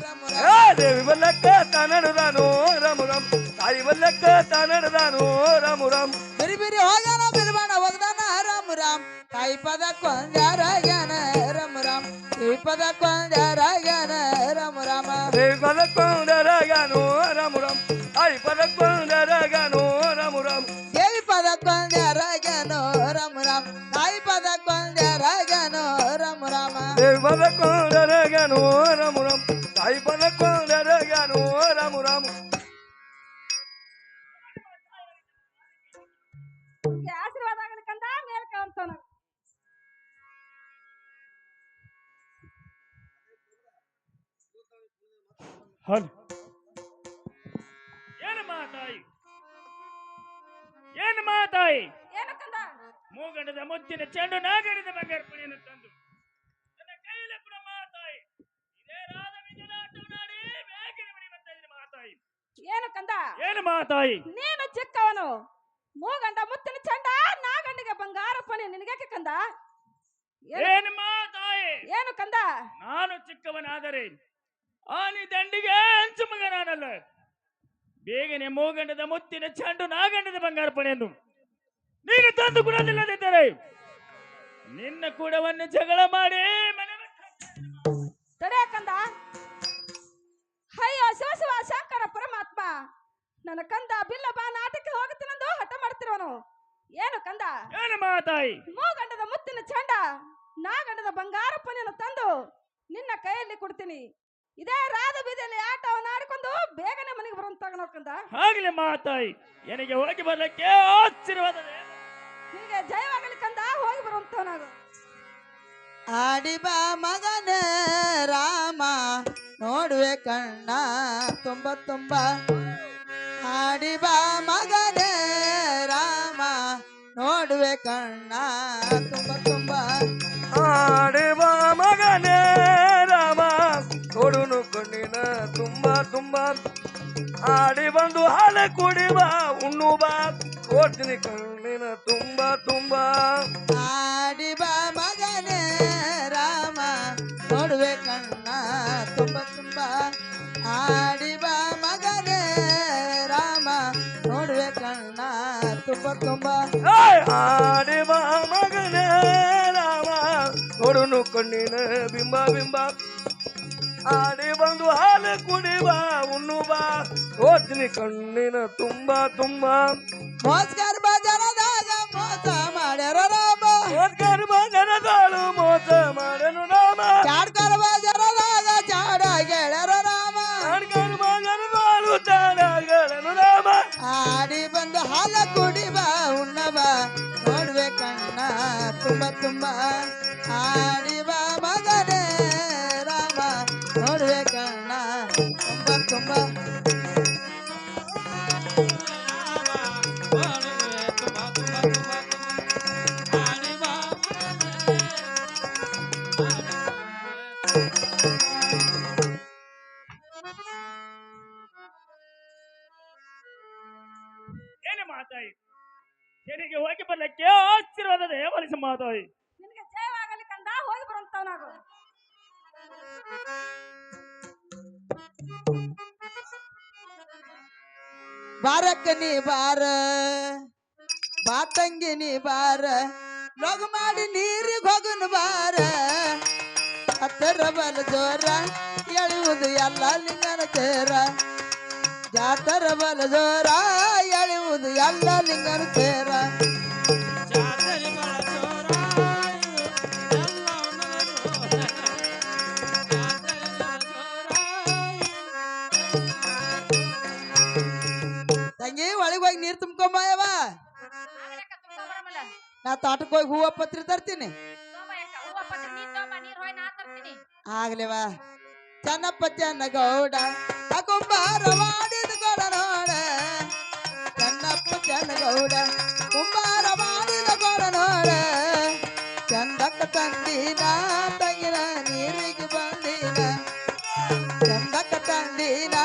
ರಾಮ ರಾಮ ದೇವಿ ಬಲ್ಲಕ್ಕ ತಾನಡುದಾನು ರಾಮುರಾಮ್ ತಾಯಿ ಬಲ್ಲಕ್ಕ ತಾನಡುದಾನು ರಾಮುರಾಮ್ ಬಿರಿ ಬಿರಿ ಹೋಗ್ಯಾನ ಬಿಲ್ಬಾಣ ಹೋಗ್ದಾನ ರಾಮ ರಾಮ ತಾಯಿ ಪದ ಕೊಂದ್ಯಾರಾಗ್ಯಾನ ರಾಮ ರಾಮ ದೇವಿ ಪದ ಕೊಂದ್ಯಾರಾಗ್ಯಾನ ರಾಮ ರಾಮ ದೇವಿ ಪದಕ್ಕೊಂದರಾಗನು ರಾಮುರಾಮ್ ತಾಯಿ ಪದಕ್ಕೊಂದರಾಗನು ರಾಮುರಾಮ್ ದೇವಿ ಪದ ಕೊಂದ್ಯಾರಾಗ್ಯಾನೋ ರಾಮ ರಾಮ ತಾಯಿ ಪದ ಕೊಂದ್ಯಾರಾಗ್ಯಾನೋ ರಾಮ ರಾಮ ದೇವಿ ಪದಕ್ಕೊಂದರಾಗನು ರಾಮುರಾಮ್ ತಾಯಿ ಪದಕ್ಕೊಂದರಾಗನು ರಾಮುರಾಮ್ ಆಶೀರ್ವಾದ ಆಗಲಿ ಕಂದ ಮೇಲ್ ಕಾಣ್ತಾನ ಏನು ಮಾತಾಯಿ ಏನು ಮಾತಾಯಿ ಏನು ಕಂದ ಮೂಗಂಡದ ಮುತ್ತಿನ ಚೆಂಡು ನಾಗರಿದ ಬಂಗಾರಪಣಿಯನ್ನು ತಂದು ನನ್ನ ಕೈಯಲ್ಲಿ ಕೂಡ ಮಾತಾಯಿ ಇದೇ ರಾಧ ವಿಜಯನಾಟವನಾಡಿ ಬೇಗನೆ ಮನೆ ಬರ್ತಾ ಇದ್ದೀನಿ ಮಾತಾಯಿ ಏನು ಕಂದ ಏನು ಮಾತಾಯಿ ನೀನು ಚಿಕ್ಕವನು ಮೂಗಂಡ ಮುತ್ತಿನ ಚಂಡ ನಾಗಂಡಿಗೆ ಬಂಗಾರ ಪಣಿ ನಿನಗೇಕೆ ಕಂದ ಏನು ಮಾತಾಯಿ ಏನು ಕಂದ ನಾನು ಚಿಕ್ಕವನಾದರೆ ಆನಿ ದಂಡಿಗೆ ಅಂಚು ಮಗ ನಾನಲ್ಲ ಬೇಗನೆ ಮೂಗಂಡದ ಮುತ್ತಿನ ಚೆಂಡು ನಾಗಂಡದ ಬಂಗಾರಪಣೆಯನ್ನು ನೀನು ತಂದು ಕೊಡಲಿಲ್ಲದಿದ್ದರೆ ನಿನ್ನ ಕೂಡವನ್ನು ಜಗಳ ಮಾಡಿ ಮನೆ ತಡೆ ಕಂದ ಅಯ್ಯೋ ಶಿವ ಶಿವ ಶಂಕರ ಪರಮಾತ್ಮ ನನ್ನ ಕಂದ ಬಿಲ್ಲ ಬಾ ನಾಟಕ್ಕೆ ಹೋಗುತ್ತೀನಂದು ಹಠ ಮಾಡ್ತಿರೋನು ಏನು ಕಂದ ಏನು ಮಾತಾಯಿ ಮೂಗಂಡದ ಮುತ್ತಿನ ಚಂಡ ನಾಗಂಡದ ಬಂಗಾರ ಪಣಿಯನ್ನು ತಂದು ನಿನ್ನ ಕೈಯಲ್ಲಿ ಕೊಡ್ತೀನಿ ಇದೇ ರಾಧ ಬೀದಿಯಲ್ಲಿ ಆಟವನ್ನು ಆಡಿಕೊಂಡು ಬೇಗನೆ ಮನೆಗೆ ಬರುವಂತಾಗ ಕಂದ ಆಗ್ಲಿ ಮಾತಾಯಿ ನನಗೆ ಹೋಗಿ ಬರ್ಲಿಕ್ಕೆ ಆಶೀರ್ವಾದ ನಿನಗೆ ಜಯವಾಗಲಿ ಕಂದ ಹೋಗಿ ಬರುವಂತವನಾಗು ಆಡಿ ಬಾ ಮಗನ ರಾಮ ನೋಡುವೆ ಕಣ್ಣ ತುಂಬ ತುಂಬ ಆಡಿ ಬಾ ಮಗನ ರಾಮ ನೋಡುವೆ ಕಣ್ಣ ತುಂಬ ತುಂಬ ಆಡಿವ ಮಗನೇ ರಾಮ ಕೊಡುನು ಕಣ್ಣಿನ ತುಂಬ ತುಂಬ ಆಡಿ ಬಂದು ಹಾಲು ಕುಡಿವ ಉಣ್ಣು ಬಾ ಕೊಡ್ತೀನಿ ಕಣ್ಣಿನ ತುಂಬ ತುಂಬ ಆಡಿ ಬಾ ಮಗನೇ ರಾಮ ನೋಡುವೆ ಕಣ್ಣ ತುಂಬ ತುಂಬ ಆಡಿ ಬಾ ಮಗನೇ ರಾಮ ನೋಡುವೆ ಕಣ್ಣ ತುಂಬ ತುಂಬ ಆಡಿವ ಮಗನೇ ರಾಮ ನೋಡುನು ಕಣ್ಣಿನ ಬಿಂಬ ಬಿಂಬ ಆಡಿ ಬಂದು ಹಾಲು ಕುಡಿವ ಉಣ್ಣು ಬಾ ಕೊಡ್ತೀನಿ ಕಣ್ಣಿನ ತುಂಬ ತುಂಬ ಮೋಸ್ಕರ್ ಬಜಾರದಾಗ ಮೋಸ ಮಾಡ್ಯಾರ ರಾಮ ಓದ್ಕರ್ ಬಜಾರದಾಳು ಮೋಸ ಮಾಡನು ರಾಮ ಚಾಡ್ಕರ್ ಬಜಾರದಾಗ ಚಾಡ ಗೆಳರ ರಾಮ ಅಡ್ಕರ್ ಬಜಾರದಾಳು ಚಾಡಗಳನು ರಾಮ ಆಡಿ ಬಂದು ಹಾಲ ಕುಡಿಬ ಉಣ್ಣಬ ನೋಡುವೆ ಕಣ್ಣ ತುಂಬ ತುಂಬ ಆಡಿ ಬಾ ಮಗನೇ ರಾಮ ನೋಡುವೆ ಕಣ್ಣ ತುಂಬ ತುಂಬ ಏನು ಮಾತಾಯಿ ನನಗೆ ಹೋಗಿ ಬರ್ಲಿಕ್ಕೆ ಆಶೀರ್ವಾದ ದೇವರಿಸ ಮಾತಾಯಿ ನಿನಗೆ ಜಯವಾಗಲಿ ಕಂದ ಹೋಗಿ ಬರುವಂತವನಾಗು ಬಾರಕ್ಕ ನೀ ಬಾರ ಬಾತಂಗಿ ನೀ ಬಾರ ಲಗು ಮಾಡಿ ನೀರಿಗೆ ಹೋಗುನು ಬಾರ ಹತ್ತರ ಬಲ ಜೋರ ಎಳೆಯುವುದು ಎಲ್ಲ ಲಿಂಗನ ತೇರ ಜಾತರ ಬಲ ಜೋರ ಎಳೆಯುವುದು ಎಲ್ಲ ಲಿಂಗನ ತೇರ ತಂಗಿ ಒಳಗೆ ಹೋಗಿ ನೀರು ತುಂಬ್ಕೊಂಬಯವ ನಾ ತೋಟಕ್ಕೆ ಹೋಗಿ ಹೂವ ಪತ್ರಿ ತರ್ತೀನಿ ಆಗ್ಲೇವಾ ಚೆನ್ನಪ್ಪ ಚೆನ್ನಗೌಡ ಆ ಕುಂಬಾರ ಮಾಡಿದ ಕೊಡ ನೋಡ ಚೆನ್ನಪ್ಪ ಚೆನ್ನಗೌಡ ಕುಂಬಾರ ಮಾಡಿದ ಕೊಡ ನೋಡ ಚಂದಕ್ಕ ತಂದಿನ ತಂಗಿನ ನೀರಿಗೆ ಬಂದಿನ ಚಂದಕ್ಕ ತಂದಿನ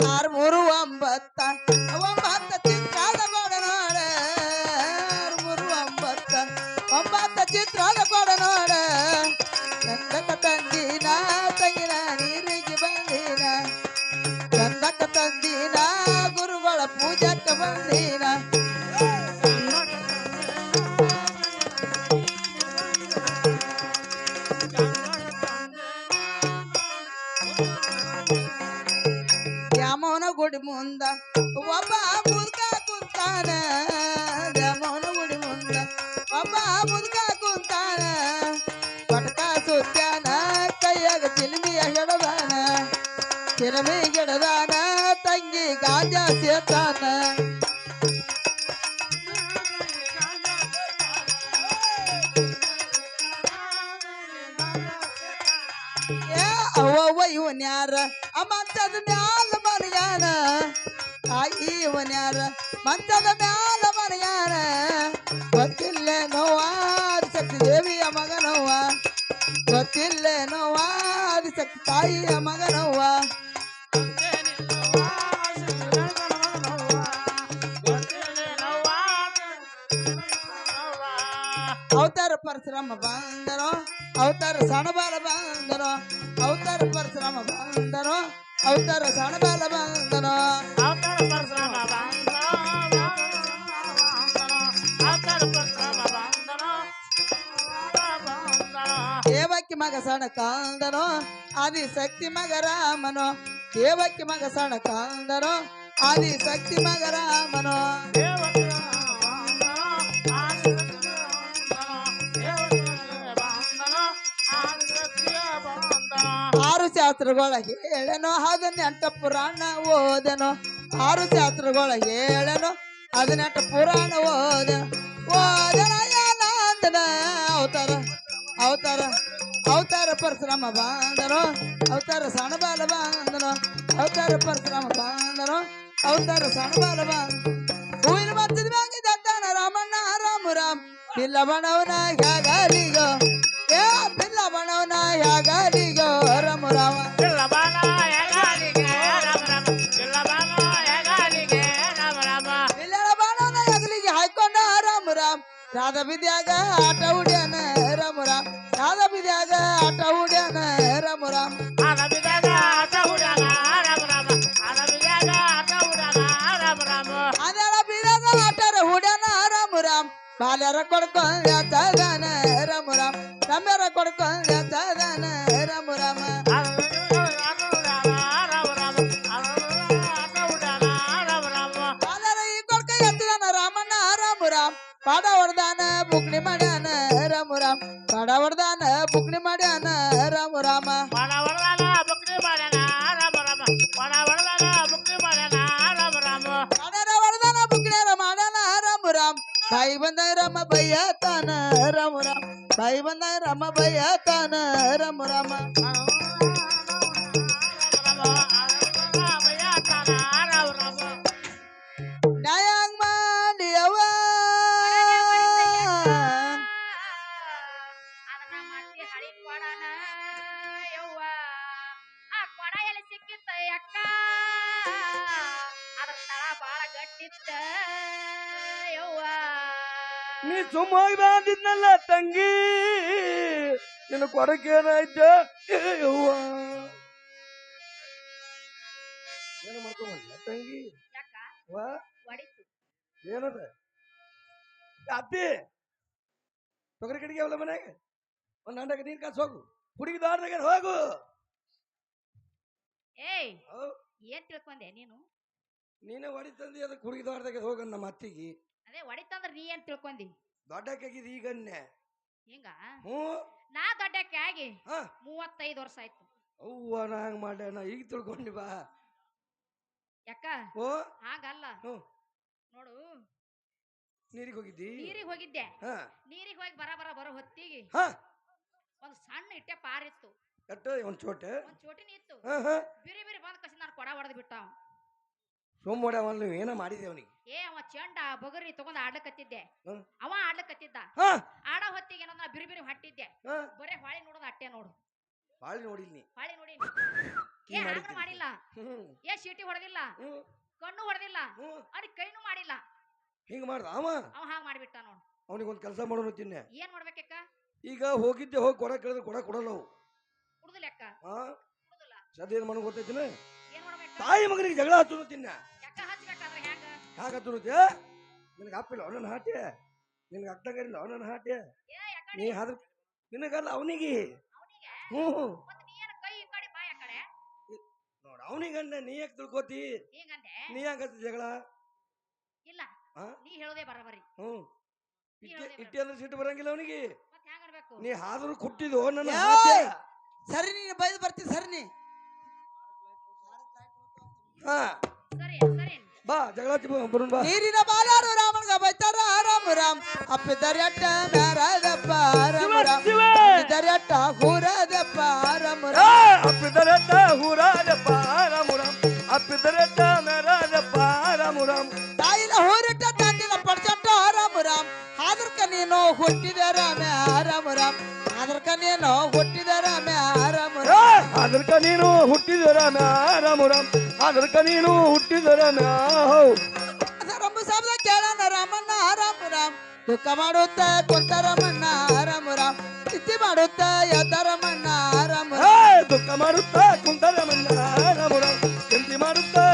ಆರು ಮೂರು ಒಂಬತ್ತ ಒಂಬತ್ತ ಚಿತ್ರದ ಕೊಡ ನೋಡ ಆರು ಮೂರು ಒಂಬತ್ತ ಚಿತ್ರದ ಕೊಡ ನೋಡ ಚಂದಕ ತಂದಿನ ತಂಗಿನ ನೀರಿಗೆ ಬಂದಿನ ಚಂದಕ ತಂದಿನ ಗುರುಗಳ ಪೂಜಕ್ಕೆ ಬಂದಿನ ದ್ಯಾಮೋನ ಗುಡಿ ಮುಂದ ಒಬ್ಬ ಮುದ್ಕ ಕುಂತಾನ ದ್ಯಾಮೋನ ಗುಡಿ ಮುಂದ ಒಬ್ಬ ಮುದ್ಕ ಕುಂತಾನ ಪಟಕ ಸುತ್ತಾನ ಕೈಯಾಗ ಚಿಲುಮಿಯ ಹಿಡದಾನ ಚಿಲುಮಿ ಗಿಡದಾನ ತಂಗಿ ಗಾಂಜಾ ಸೇತಾನ ಅವ್ವ ಇವನ್ಯಾರ ಮಂಚದ ಮ್ಯಾಲ ಮನೆಯಾನ ತಾಯಿ ಇವನ್ಯಾರ ಮಂಚದ ಮ್ಯಾಲ ಮನೆಯಾನ ಗೊತ್ತಿಲ್ಲ ನೋವಾ ಆದಿಶಕ್ತಿ ದೇವಿಯ ಮಗನವ್ವ ಗೊತ್ತಿಲ್ಲ ನೋವಾ ಆದಿಶಕ್ತಿ ತಾಯಿಯ ಮಗನವ್ವ ಅವತಾರ ಪರಶುರಾಮ ಬಂದನೋ ಅವತಾರ ಸಣಬಾಲ ಬಂದನೋ ಅವತಾರ ಪರಶುರಾಮ ಬಂದನೋ ಅವತಾರ ಸಣಬಾಲ ಬಂದನೋ ದೇವಕ್ಕೆ ಮಗ ಸಣ ಕಾಂದನೋ ಆದಿಶಕ್ತಿ ಮಗ ರಾಮನೋ ದೇವಕ್ಕೆ ಮಗ ಸಣ ಕಾಂದನೋ ಆದಿಶಕ್ತಿ ಮಗ ರಾಮನೋ ಆರು ಶಾಸ್ತ್ರಗಳ ಹೇಳನೋ ಹದಿನೆಂಟು ಪುರಾಣ ಓದನೋ ಆರು ಶಾಸ್ತ್ರಗಳ ಹೇಳನೋ ಹದಿನೆಂಟು ಪುರಾಣ ಓದನ ಯಾನಂದನ ಅವತಾರ ಅವತಾರ ಅವತಾರ ಪರಶುರಾಮ ಬಂದನೋ ಅವತಾರ ಸಣಬಾಲ ಬಂದನೋ ಅವತಾರ ಪರಶುರಾಮ ಬಂದನೋ ಅವತಾರ ಸಣಬಾಲ ಬಂದ ಹೂವಿನ ಮತ್ತದ ಮ್ಯಾಗೆ ದತ್ತಾನ ರಾಮಣ್ಣ ರಾಮ ರಾಮ್ ಬಿಲ್ಲ ಬಣವನ ಹ್ಯಾಗಾಲಿಗೋ ಏ ಬಿಲ್ಲ ಬಣವನ ಹ್ಯಾಗಾಲಿಗೋ ರಾಮ ರಾಮ ಬಿಲ್ಲಳ ಬಾಣವನ ಹೆಗಲಿಗೆ ಹಾಕೊಂಡ ರಾಮ ರಾಮ್ ರಾಧ ಬಿದ್ಯಾಗ ಆಟ ಉಡ್ಯಾನ ರಾಮ ರಾಮ್ ರಾಧ ಬಿದ್ಯಾಗ ಆಟ ಉಡ್ಯಾನ ರಾಮ ರಾಮ್ ಅದೆಲ್ಲ ಬಿದ್ಯಾಗ ಆಟರ ಹುಡ್ಯಾನ ರಾಮ ರಾಮ್ ಬಾಲ್ಯರ ಕೊಡ್ಕೊಂಡ ತದಾನ ರಾಮ ರಾಮ್ ರಮ್ಯರ ಕೊಡ್ಕೊಂಡ ತದಾನ ರಾಮ ರಾಮ ಬಾಲ್ಯರ ಈ ಕೊಡ್ಕ ಎತ್ತದಾನ ರಾಮಣ್ಣ ರಾಮ ರಾಮ್ ಪಾಡ ಹೊಡ್ದಾನ ಬುಕ್ಣಿ ಮಾಡ್ಯಾನ ರಾಮ ರಾಮ್ ಪಾಡ ಹೊಡ್ದಾನ ಬುಕ್ಣಿ ಮಾಡ್ಯಾನ ರಾಮ ರಾಮ ಪಾಡರ ಹೊಡ್ದಾನ ಬುಕ್ಣಿಯರ ಮಾಡ್ಯಾನ ರಾಮ ರಾಮ್ ಬಾಯಿ ಬಂದ ರಾಮ ಬಯ್ಯತಾನ ರಾಮ ರಾಮ್ ಬಾಯಿ ಬಂದ ರಾಮ ಬಯ್ಯತಾನ ರಾಮ ರಾಮ ನ್ಯಾಯಾಂಗ ಮಾಡಿಯವ ಅದನ್ನ ಮತ್ತೆ ಹಳಿ ಕೊಡನ ಯವ್ವ ಆ ಕೊಡ ಎಲ್ಲಿ ಸಿಕ್ಕಿತ್ತ ಅಕ್ಕ ಅದ್ರ ತಳ ಬಾಳ ಗಟ್ಟಿತ್ತ ಯವ್ವ ನೀ ಸುಮ್ಮಾಗಿ ಬಂದಿದ್ನಲ್ಲ ತಂಗಿ ನಿನ್ನ ಕೊಡಕೇನಾಯ್ತ ಯವ್ವ ಏನು ಮಾಡ್ಕೊಂಬಂದ ತಂಗಿ ಯಾಕ ವಾ ಹೊಡಿತು ಏನದ ಅತ್ತಿ ತೊಗರಿ ಕಡೆಗೆ ಅವಲ್ಲ ಮನ್ಯಾಗ ಒಂದ್ ಹಂಡಾಗ ನೀರ್ ಕಾಸು ಹೋಗು ಹುಡುಗಿ ದಾಡ್ದಾಗ ಹೋಗು ಏಯ್ ಹೌ, ಏನ್ ತಿಳ್ಕೊಂಡೆ ನೀನು ನೀನೇ ಹೊಡಿತಂದಿ ಅದಕ್ಕೆ ಹುಡುಗಿ ದಾಡ್ದಾಗ ಹೋಗನ್ ನಮ್ಮ ಅತ್ತಿಗೆ ಅದೇ ಹೊಡಿತಂದ್ರ ನೀ ಏನ್ ತಿಳ್ಕೊಂಡಿ ದೊಡ್ಡಕ್ಕಾಗಿದ್ ಈಗನ್ನೆ ಹಿಂಗ ಹ್ಞೂ ನಾ ದೊಡ್ಡಕ್ಕೆ ಆಗಿ ಹಾ 35 ವರ್ಷ ಆಯ್ತು ಅವ್ವ ನಾ ಹಂಗ ಮಾಡ್ಯಾನ ಈಗ ತಿಳ್ಕೊಂಡಿ ಬಾ ಯಾಕ ಓ ಹಾಗಲ್ಲ ಹ್ಞೂ ನೋಡು ನೀರಿಗೆ ಹೋಗಿದ್ದಿ ನೀರಿಗೆ ಹೋಗಿದ್ದೆ ಹಾ ನೀರಿಗೆ ಹೋಗಿ ಬರೋ ಹೊತ್ತಿಗೆ ಹಾ ಒಂದ್ ಸಣ್ಣ ಇಟ್ಟೆ ಪಾರಿತ್ತು ಎಟ್ಟ ಒಂದ್ ಚೋಟೆ ಒಂದ್ ಚೋಟಿನ ಇತ್ತು ಹಾ ಹಾ ಬಿರಿ ಬಿರಿ ಬಂದ್ ಕಸಿ ನಾನು ಕೊಡ ಹೊಡೆದ್ ಬಿಟ್ಟ ಅವ. ಸೋಮವಾರ ನೀವು ಏನೋ ಮಾಡಿದೆ ಅವನಿಗೆ ಏ ಅವ ಚೆಂಡ ಬಗರಿ ತಗೊಂಡ್ ಆಡ್ಲಕತ್ತಿದ್ದೆ ಹ್ಮ್. ಅವ ಆಡ್ಲಕತ್ತಿದ್ದ ಹಾ ಆಡ ಹೊತ್ತಿಗೆ ಏನಂದ್ರ ಬಿರಿ ಬಿರಿ ಹಟ್ಟಿದ್ದೆ ಹಾ ಬರೇ ಹೊಳಿ ನೋಡೋದು ಅಟ್ಟೆ ನೋಡು ಬಾಳಿ ನೋಡಿಲ್ ನೀ ಹೊಳಿ ನೋಡಿ ಏ ಹಂಗ ಮಾಡಿಲ್ಲ ಏ ಶೀಟಿ ಹೊಡೆದಿಲ್ಲ ಹ್ಮ್ ಕಣ್ಣು ಹೊಡೆದಿಲ್ಲ ಹ್ಮ್ ಅವ್ನಿಗೆ ಕೈನು ಮಾಡಿಲ್ಲ ಹಿಂಗ ಮಾಡ್ದ ಅವ ಅವ ಹಾಂಗ್ ಮಾಡಿಬಿಟ್ಟ ನೋಡು ಅವನಿಗೆ ಒಂದು ಕೆಲಸ ಮಾಡೋನು ತಿನ್ನೆ ಏನ್ ಮಾಡ್ಬೇಕಕ್ಕ ಈಗ ಹೋಗಿದ್ದೆ ಹೋಗಿ ಕೊಡ ಕೇಳಿದ್ರೆ ಕೊಡಲ್ಲ ಅವು ಕುಡುದಿಲ್ಲ ಅಕ್ಕ ಹಾ ಕುಡುದಿಲ್ಲ ಸದ್ಯ ಏನು ಮಾಡೋದು ಗೊತ್ತೈತಿನ ಏನ್ ಮಾಡ್ಬೇಕ ತಾಯಿ ಮಗನಿಗೆ ಜಗಳ ಹಚ್ಚುನು ತಿನ್ನ ಯಾಕ ಹಚ್ಬೇಕಾದ್ರೆ ಹ್ಯಾಂಗ ಹ್ಯಾಗ ಹಚ್ಚುನುತ್ತೆ ನಿನಗೆ ಅಪ್ಪಿಲ್ಲ ನನ್ನ ಹಾಟೆ ನಿನಗೆ ಅಕ್ಕಂಗಾರಿಲ್ಲ ನನ್ನ ಹಾಟೆ ಏ ಯಾಕಡೆ ನೀ ಆದ್ರ ನಿನಗಲ್ಲ ಅವನಿಗೆ ಅವನಿಗೆ ಹ್ಞೂ ಮತ್ತೆ ನೀ ಏನ್ ಕೈ ಈ ಕಡೆ ಬಾಯ ಕಡೆ ನೋಡ ಅವನಿಗಂಡ ನೀ ಯಾಕೆ ತಿಳ್ಕೊತಿ ಹೀಗಂದೆ ನೀ ಯಾಕತ್ತ ಜಗಳ ಇಲ್ಲ ಹಾ ನೀ ಹೇಳೋದೇ ಬರಬರಿ ಹ್ಞೂ ಇಟ್ಟಿ ಅಂದ್ರೆ ಸಿಟ್ಟು ಬರಂಗಿಲ್ಲ ಅವನಿಗೆ ಮತ್ತೆ ಹ್ಯಾಂಗ ಅನ್ಬೇಕು ನೀ ಆದ್ರೂ ಕುಟ್ಟಿದ್ದು ನನ್ನ ಏಯ್! ಹಾಟೆ ಸರಿ ನೀನು ಬೈದು ಬರ್ತೀನಿ ಸರಿ ನೀ ಹಾ ಸರಿ ಸರಿ ಬಾ ಜಗಳ ಬರೋಣ ಬಾ ನೀರಿನ ಬಾಲಾರು ರಾಮನ್ಗ ಬೈತಾರ ರಾಮ ರಾಮ್ ಅಪ್ಪಿದರ್ಯಟ್ಟ ಮ್ಯಾರದಪ್ಪ ರಾಮ ರಾಮ್ ಅಪ್ಪಿದರ್ಯಟ್ಟ ಹೂರದಪ್ಪ ರಾಮ ರಾಮ್ ಅಪ್ಪಿದರತ್ತ ಹೂರಾದಪ್ಪ ರಾಮುರಾಮ್ ಅಪ್ಪಿದರತ್ತ ಮೆರಾದಪ್ಪ ರಾಮುರಾಮ್ ತಾಯಿನ ಹೂರಿಟ್ಟ ತಂದಿನ ಪಡ್ಸಟ್ಟ ರಾಮ ರಾಮ್ ಆದ್ರಕ ನೀನು ಹುಟ್ಟಿದ ರಾಮ ರಾಮ ರಾಮ್ ಆದ್ರಕ ನೀನು ಹುಟ್ಟಿದ ರಾಮ ರಾಮ ರಾಮ್ ಅದರ್ಕ ನೀನು ಹುಟ್ಟಿದರ ರಾಮುರಾಮ್ ಅದರ್ಕ ನೀನು ಹುಟ್ಟಿದರ ರಂಬು ಶಬ್ದ ಕೇಳಣ ರಾಮಣ್ಣ ರಾಮ ರಾಮ್ ದುಃಖ ಮಾಡುತ್ತ ಕುಂತ ರಮಣ್ಣ ರಾಮ ರಾಮ್ ಸ್ಥಿತಿ ಮಾಡುತ್ತ ಎದ್ದ ರಮಣ್ಣ ರಾಮ ರಾಮ್ ದುಃಖ ಮಾಡುತ್ತಾ ಕುಂತರಮಣ್ಣ ರಾಮುರಾಮ್ ಚಿಂತೆ ಮಾಡುತ್ತಾ